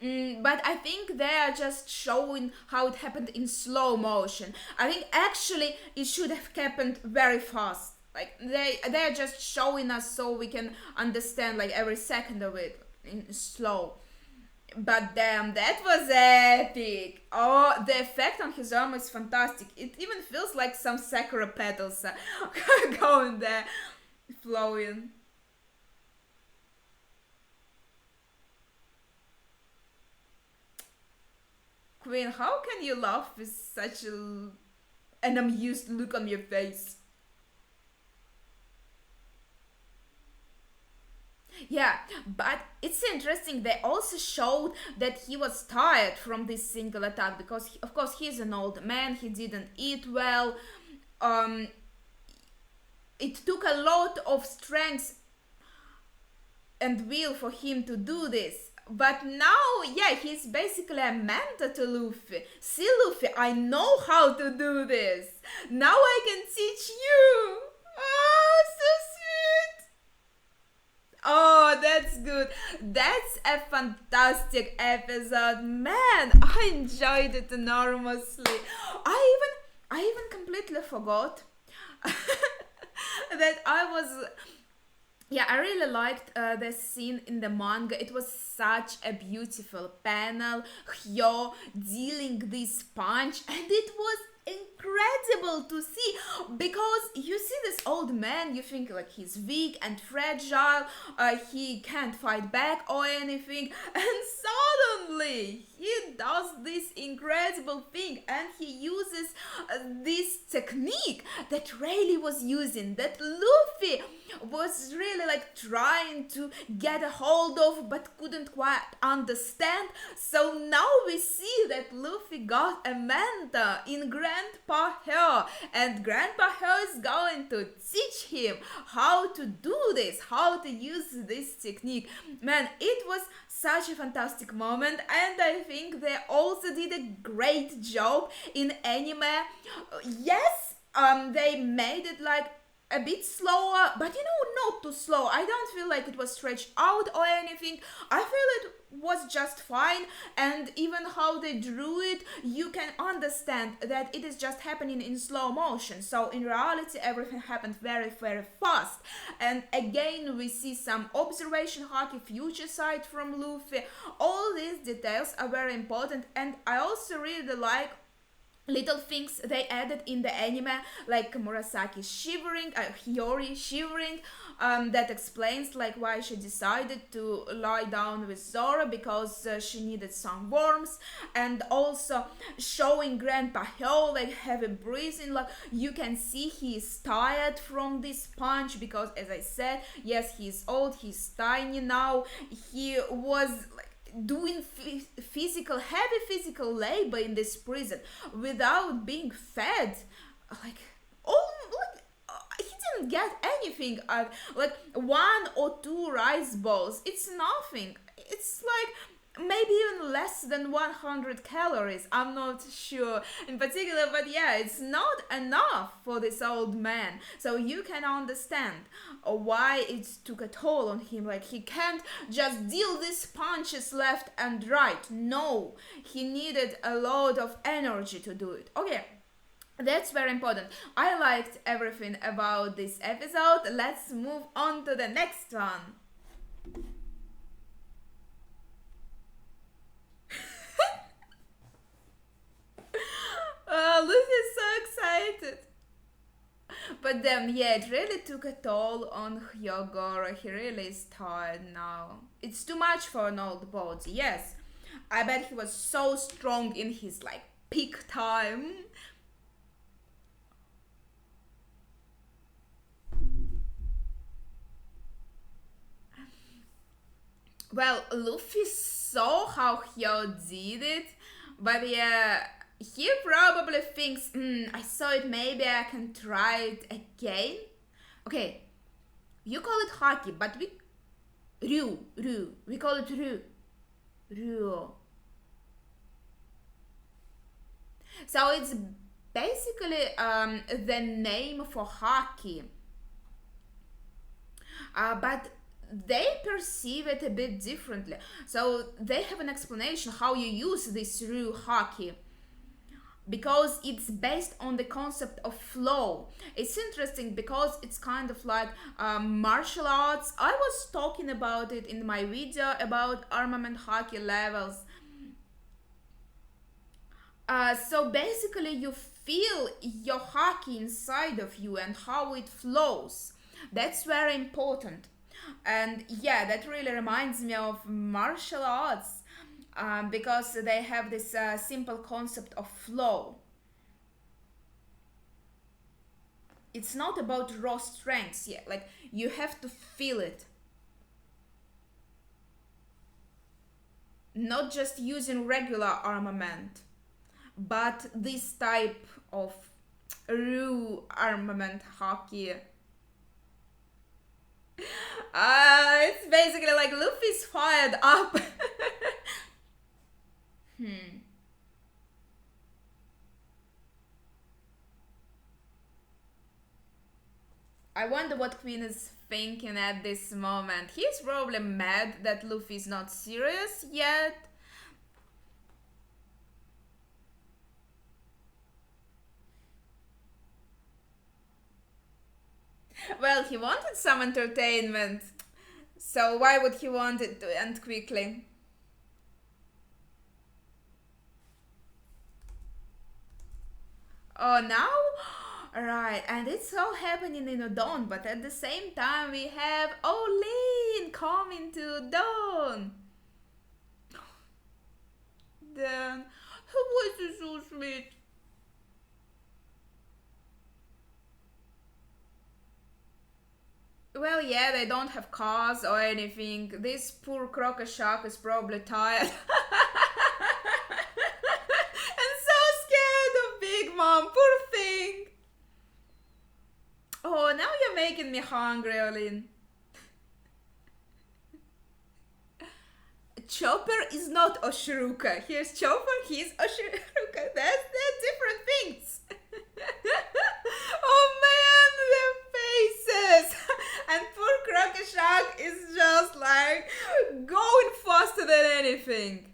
But I think they are just showing how it happened in slow motion. I think actually it should have happened very fast. Like they are just showing us so we can understand like every second of it in slow. But damn, that was epic! Oh, the effect on his arm is fantastic. It even feels like some sakura petals are going there, flowing. Queen, how can you laugh with such an amused look on your face? Yeah, but it's interesting. They also showed that he was tired from this single attack because, of course, he's an old man. He didn't eat well. Um, it took a lot of strength and will for him to do this. But now, yeah, he's basically a mentor to Luffy. See, Luffy, I know how to do this. Now I can teach you. Oh, so sweet. Oh, that's good. That's a fantastic episode. Man, I enjoyed it enormously. I even completely forgot that I was, yeah, I really liked the scene in the manga. It was such a beautiful panel. Hyo dealing this punch, and it was incredible to see because you see this old man, you think like he's weak and fragile, he can't fight back or anything, and suddenly he does this incredible thing and he uses this technique that Rayleigh was using, that Luffy was really like trying to get a hold of but couldn't quite understand. So now we see that Luffy got a mentor in Grandpa Hare, and Grandpa Hare is going to teach him how to do this, how to use this technique. Man, it was such a fantastic moment, and I think they also did a great job in anime. Yes, they made it like a bit slower, but not too slow. I don't feel like it was stretched out or anything. I feel it was just fine, and even how they drew it, you can understand that it is just happening in slow motion. So in reality, everything happened very, very fast. And again, we see some observation haki future sight from Luffy. All these details are very important, and I also really like little things they added in the anime, like Murasaki shivering, Hiyori shivering. That explains like why she decided to lie down with Zoro, because she needed some warmth, and also showing Grandpa Hyo like heavy breathing. Like you can see he is tired from this punch because, as I said, yes, he's old, he's tiny now. He was like doing heavy physical labor in this prison without being fed, like all like he didn't get anything, like one or two rice balls. It's nothing. It's like maybe even less than 100 calories. I'm not sure in particular, but yeah, it's not enough for this old man. So you can understand why it took a toll on him. Like he can't just deal these punches left and right. No, he needed a lot of energy to do it. Okay, that's very important. I liked everything about this episode. Let's move on to the next one. Oh, Luffy's so excited. But then, yeah, it really took a toll on Hyogoro. He really is tired now. It's too much for an old body, yes. I bet he was so strong in his, like, peak time. Well, Luffy saw how Hyo did it, but yeah, he probably thinks, I saw it, maybe I can try it again. Okay, you call it haki, but we call it Ryu. So it's basically the name for haki. But they perceive it a bit differently. So they have an explanation how you use this Ryu hockey, because it's based on the concept of flow. It's interesting because it's kind of like martial arts. I was talking about it in my video about armament hockey levels. So basically, you feel your hockey inside of you and how it flows. That's very important. And yeah, that really reminds me of martial arts, because they have this simple concept of flow. It's not about raw strengths yet, like you have to feel it, not just using regular armament, but this type of Ryu armament hockey. It's basically like Luffy's fired up. Hmm. I wonder what Queen is thinking at this moment. He's probably mad that Luffy's not serious yet. Well, he wanted some entertainment. So why would he want it to end quickly? Oh, now? Right, and it's all happening in Udon, but at the same time we have Olin coming to Udon. Then, her voice is so sweet. Well, yeah, they don't have cars or anything. This poor Crocoshark is probably tired. And so scared of Big Mom, poor thing. Oh, now you're making me hungry, Olin. Chopper is not Oshiruka. Here's Chopper, he's Oshiruka. They're different things. Oh man, their faces! And poor Crocoshark is just like going faster than anything.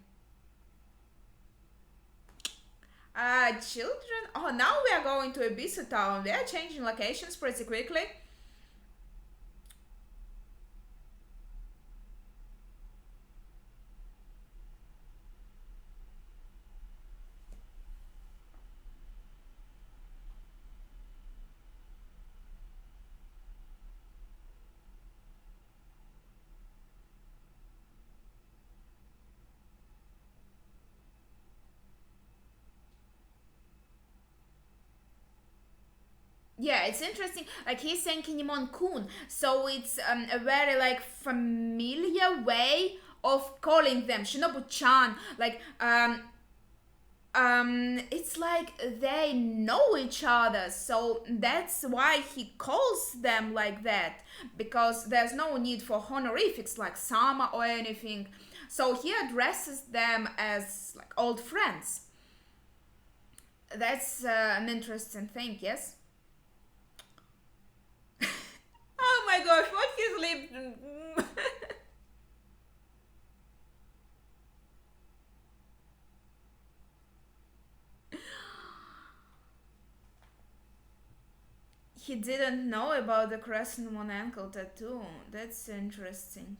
Children. Oh, now we are going to Abyssa Town. They are changing locations pretty quickly. Yeah, it's interesting. Like he's saying Kinemon Kun, so it's a very like familiar way of calling them Shinobu-chan. Like it's like they know each other, so that's why he calls them like that, because there's no need for honorifics like Sama or anything. So he addresses them as like old friends. That's an interesting thing, yes. Oh my gosh, what his lip. He didn't know about the crescent moon ankle tattoo. That's interesting.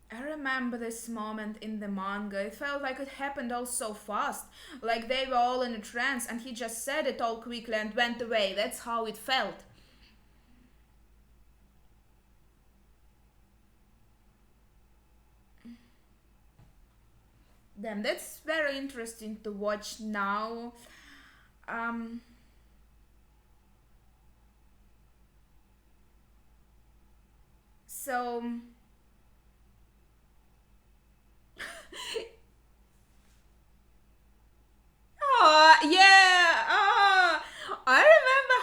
I remember this moment in the manga. It felt like it happened all so fast. Like they were all in a trance and he just said it all quickly and went away. That's how it felt. Damn, that's very interesting to watch now. Um, so. Oh, yeah. Oh, I remember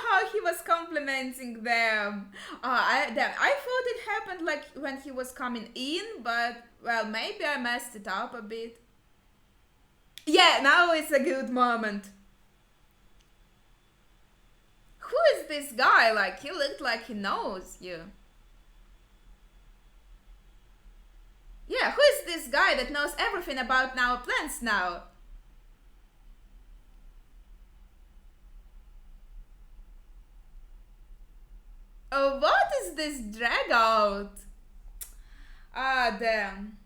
presenting them. I thought it happened like when he was coming in, but well, maybe I messed it up a bit. Yeah, now it's a good moment. Who is this guy? Like, he looked like he knows you. Yeah, who is this guy that knows everything about our plans now? Oh, what is this drag out? Ah, damn.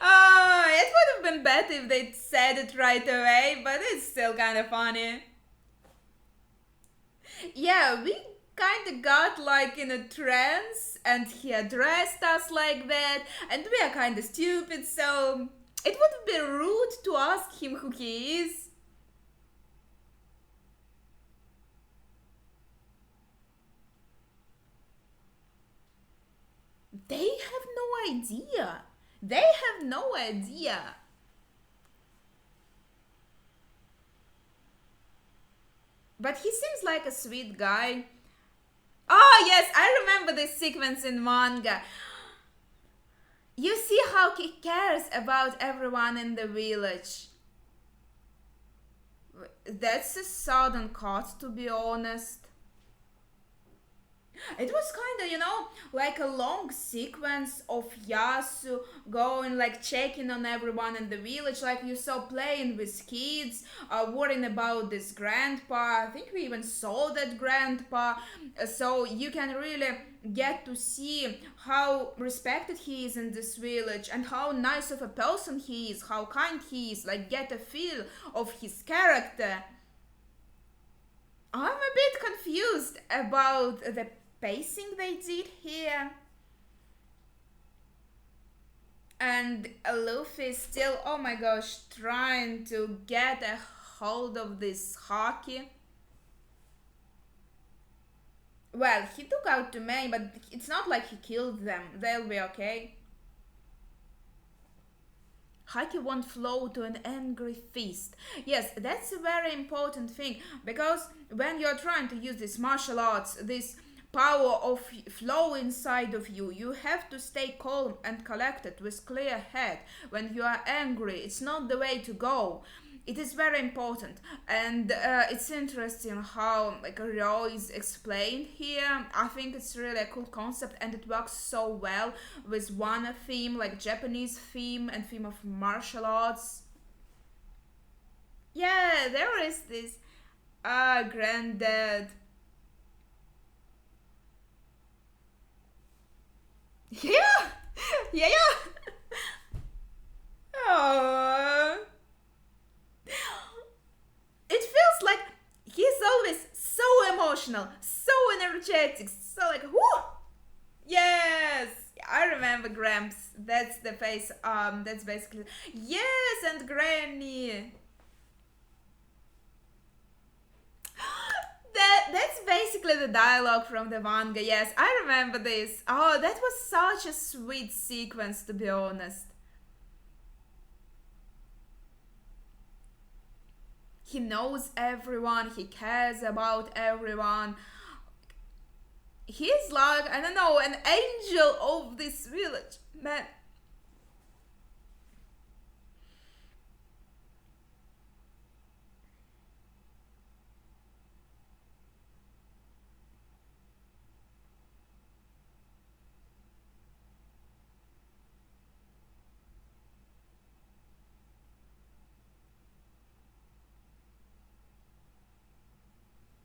Oh, it would have been better if they said it right away, but it's still kind of funny. Yeah, we kind of got like in a trance, and he addressed us like that, and we are kind of stupid, so it would be rude to ask him who he is. They have no idea. They have no idea. But he seems like a sweet guy. Oh, yes, I remember this sequence in manga. You see how he cares about everyone in the village. That's a sudden cut, to be honest. It was kind of, like a long sequence of Yasu going, like, checking on everyone in the village, like you saw playing with kids, worrying about this grandpa. I think we even saw that grandpa. So you can really get to see how respected he is in this village and how nice of a person he is, how kind he is, like, get a feel of his character. I'm a bit confused about the pacing they did here. And Luffy still, oh my gosh, trying to get a hold of this Haki. Well, he took out too many, but it's not like he killed them. They'll be okay. Haki won't flow to an angry fist. Yes, that's a very important thing, because when you're trying to use this martial arts, this power of flow inside of you, you have to stay calm and collected with clear head. When you are angry, it's not the way to go. It is very important, and it's interesting how like Ryo is explained here. I think it's really a cool concept, and it works so well with one theme, like Japanese theme and theme of martial arts. Yeah, there is this granddad. Yeah, yeah, yeah. Oh. It feels like he's always so emotional, so energetic, so like, whoo! Yes! I remember Gramps. That's the face, that's basically. Yes, and Granny! That's basically the dialogue from the manga. Yes, I remember this. Oh, that was such a sweet sequence, to be honest. He knows everyone, he cares about everyone. He's like, I don't know, an angel of this village. Man,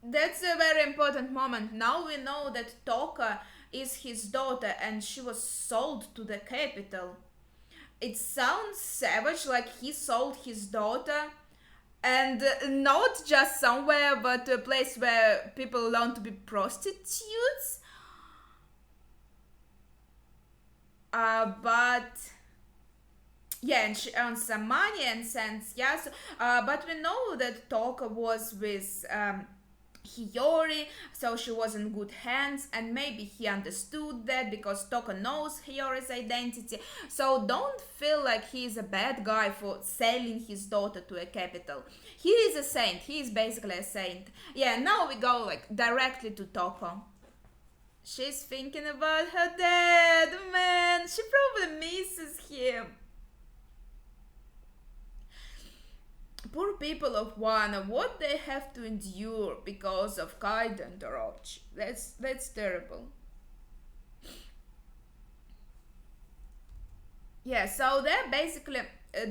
that's a very important moment. Now we know that Toka is his daughter and she was sold to the capital. It sounds savage, like he sold his daughter, and not just somewhere, but a place where people learn to be prostitutes. But yeah, and she earns some money and sends Yasu. But we know that Toka was with Hiyori, so she was in good hands, and maybe he understood that because Toko knows Hiyori's identity. So don't feel like he is a bad guy for selling his daughter to a capital. He is a saint. He is basically a saint. Yeah, now we go like directly to Toko. She's thinking about her dad, man. She probably misses him. Poor people of Wano, what they have to endure because of Kaido and Orochi. That's terrible. Yeah, so they're basically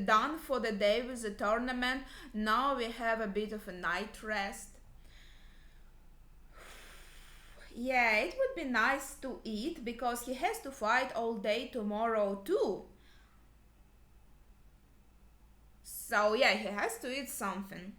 done for the day with the tournament. Now we have a bit of a night rest. Yeah, it would be nice to eat because he has to fight all day tomorrow too. So yeah, he has to eat something.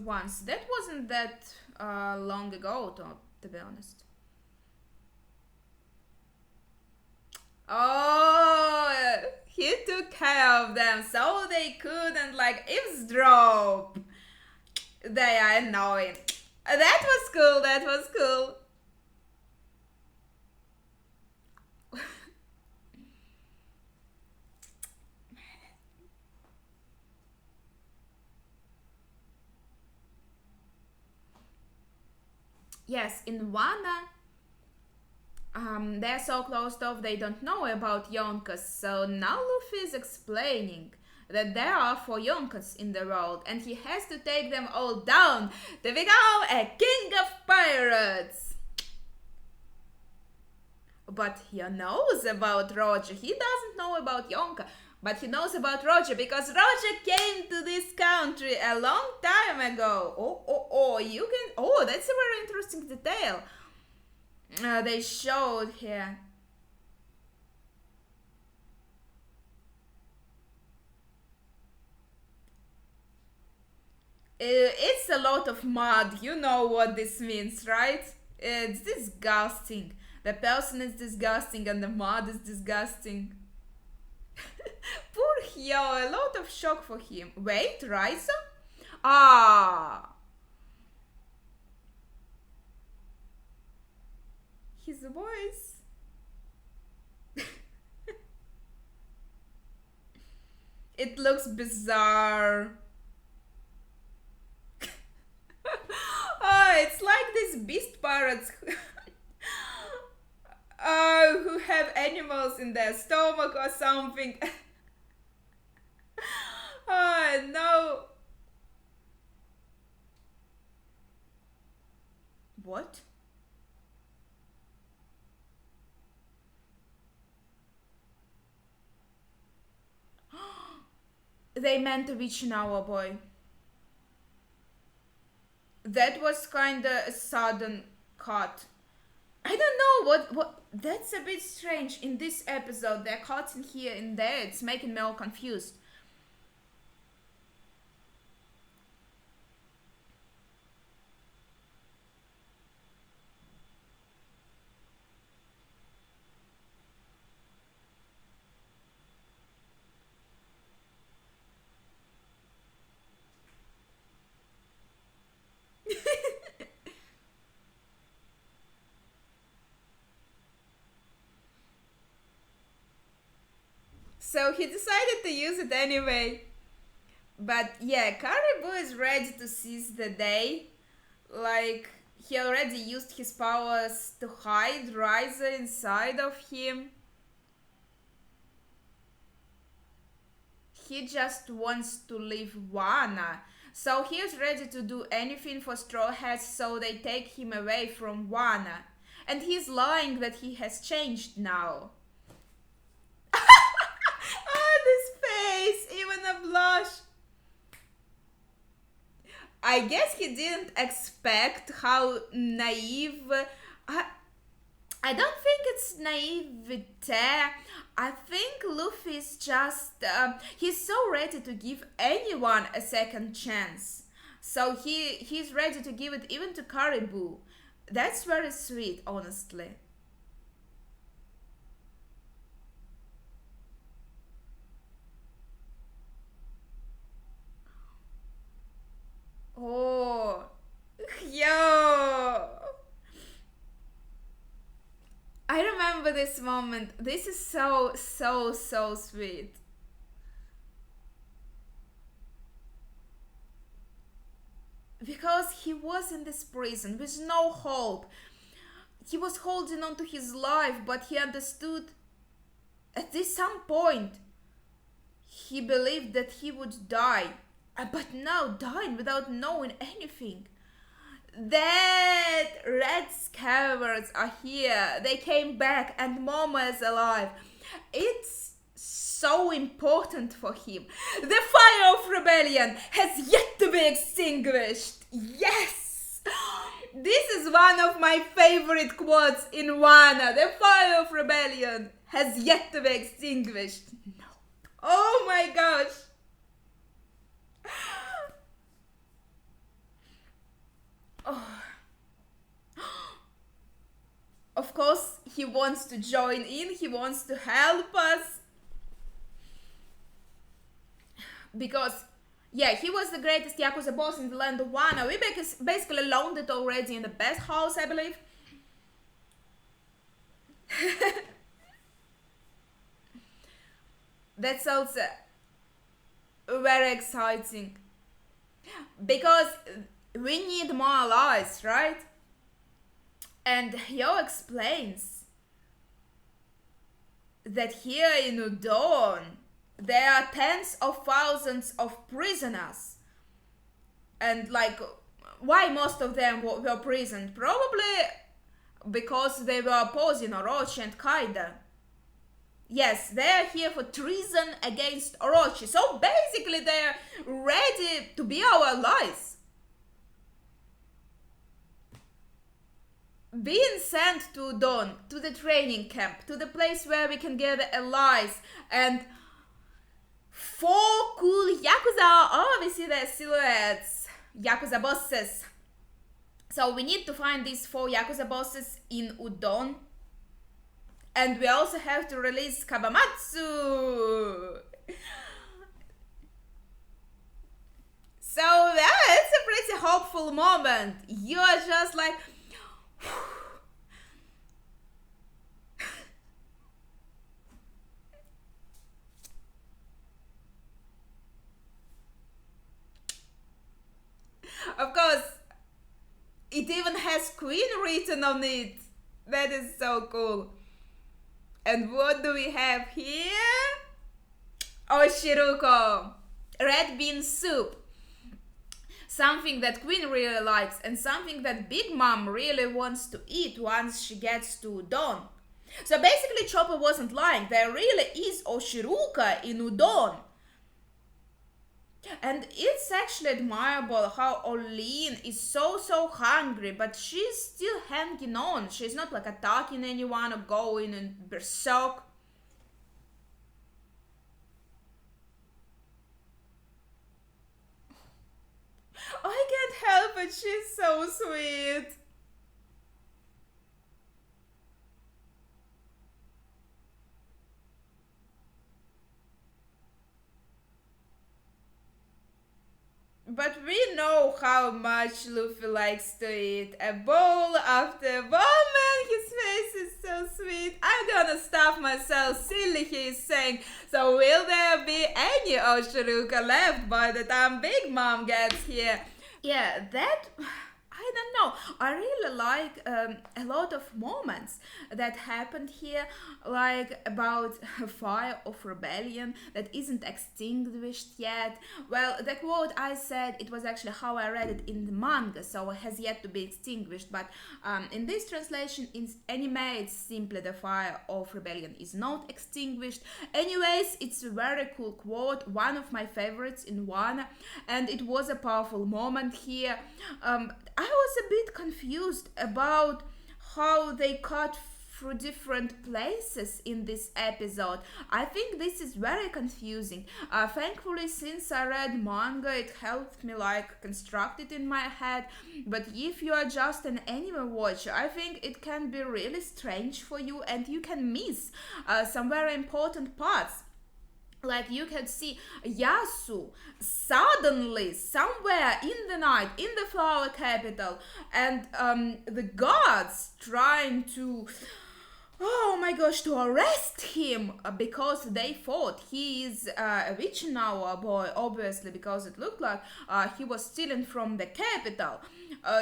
Once. That wasn't that long ago, to be honest. Oh, he took care of them so they couldn't like eavesdrop. They are annoying. That was cool. That was cool. Yes, in Wanda, they're so closed off they don't know about Yonkers. So now Luffy is explaining that there are four Yonkers in the world and he has to take them all down to become a king of pirates. But he knows about Roger. He doesn't know about Yonka, but he knows about Roger because Roger came to this country a long time ago. Oh, you can. Oh, that's a very interesting detail. They showed here. It's a lot of mud. You know what this means, right? It's disgusting. The person is disgusting and the mud is disgusting. Poor Hyo, a lot of shock for him. Wait, Raizo? Ah, his voice. It looks bizarre. Oh, it's like these beast pirates who have animals in their stomach or something. Oh no. What? They meant to reach Nawa boy. That was kinda a sudden cut. I don't know what that's a bit strange in this episode. They're cutting here and there, it's making me all confused. So he decided to use it anyway. But yeah, Caribou is ready to seize the day. Like, he already used his powers to hide Riser inside of him. He just wants to leave Wana. So he is ready to do anything for Straw Hats so they take him away from Wana. And he's lying that he has changed now. Oh, this face! Even a blush! I guess he didn't expect how naive. I don't think it's naivete. I think Luffy is just. He's so ready to give anyone a second chance. So he's ready to give it even to Caribou. That's very sweet, honestly. Oh, yo. I remember this moment. This is so, so, so sweet. Because he was in this prison with no hope. He was holding on to his life, but he understood at this some point he believed that he would die. But now dying without knowing anything. That red scabbers are here. They came back and Mama is alive. It's so important for him. The fire of rebellion has yet to be extinguished. Yes! This is one of my favorite quotes in Wano. The fire of rebellion has yet to be extinguished. No. Oh my gosh. Oh. Of course, he wants to join in, he wants to help us. Because, yeah, he was the greatest Yakuza boss in the land of Wano. We basically loaned it already in the best house, I believe. That's also very exciting. Because we need more allies, right? And Hyo explains that here in Udon there are tens of thousands of prisoners. And like, why most of them were prisoned? Probably because they were opposing Orochi and Kaida. Yes, they are here for treason against Orochi. So basically they're ready to be our allies. Being sent to Udon, to the training camp, to the place where we can gather allies, and 4 cool Yakuza. Oh, we see their silhouettes. Yakuza bosses. So we need to find these 4 Yakuza bosses in Udon. And we also have to release Kabamatsu. So that's a pretty hopeful moment. You are just like... Of course, it even has Queen written on it. That is so cool. And what do we have here? Oshiruko. Red bean soup. Something that Queen really likes and something that Big Mom really wants to eat once she gets to Udon. So basically Chopper wasn't lying. There really is Oshiruka in Udon. And it's actually admirable how Olin is so hungry, but she's still hanging on. She's not like attacking anyone or going in berserk. I can't help it, she's so sweet. But we know how much Luffy likes to eat. A bowl after a bowl, man, his face is so sweet. I'm gonna stuff myself, silly, he is saying. So will there be any Oshiruka left by the time Big Mom gets here? Yeah, that... I don't know. I really like a lot of moments that happened here, like about a fire of rebellion that isn't extinguished yet. Well, the quote I said, it was actually how I read it in the manga, so it has yet to be extinguished. But in this translation, in anime, it's simply the fire of rebellion is not extinguished. Anyways, it's a very cool quote, one of my favorites in Wano, and it was a powerful moment here. I was a bit confused about how they cut through different places in this episode. I think this is very confusing. Thankfully, since I read manga, it helped me like construct it in my head. But if you are just an anime watcher, I think it can be really strange for you, and you can miss some very important parts. Like you can see Yasu suddenly somewhere in the night in the flower capital, and the guards trying to, oh my gosh, to arrest him because they thought he is a witch now, a boy, obviously, because it looked like he was stealing from the capital.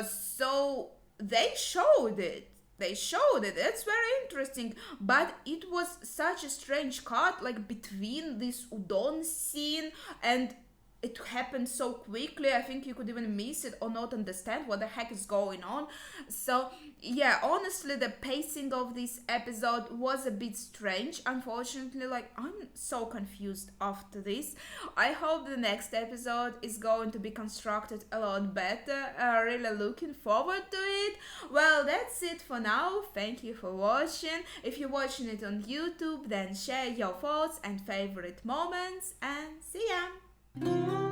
So they showed it. They showed it. It's very interesting, but it was such a strange cut, like between this udon scene, and it happened so quickly. I think you could even miss it or not understand what the heck is going on. So yeah, honestly, the pacing of this episode was a bit strange, unfortunately. Like, I'm so confused after this. I hope the next episode is going to be constructed a lot better. Really looking forward to it. Well, that's it for now. Thank you for watching. If you're watching it on YouTube, then share your thoughts and favorite moments, and see ya.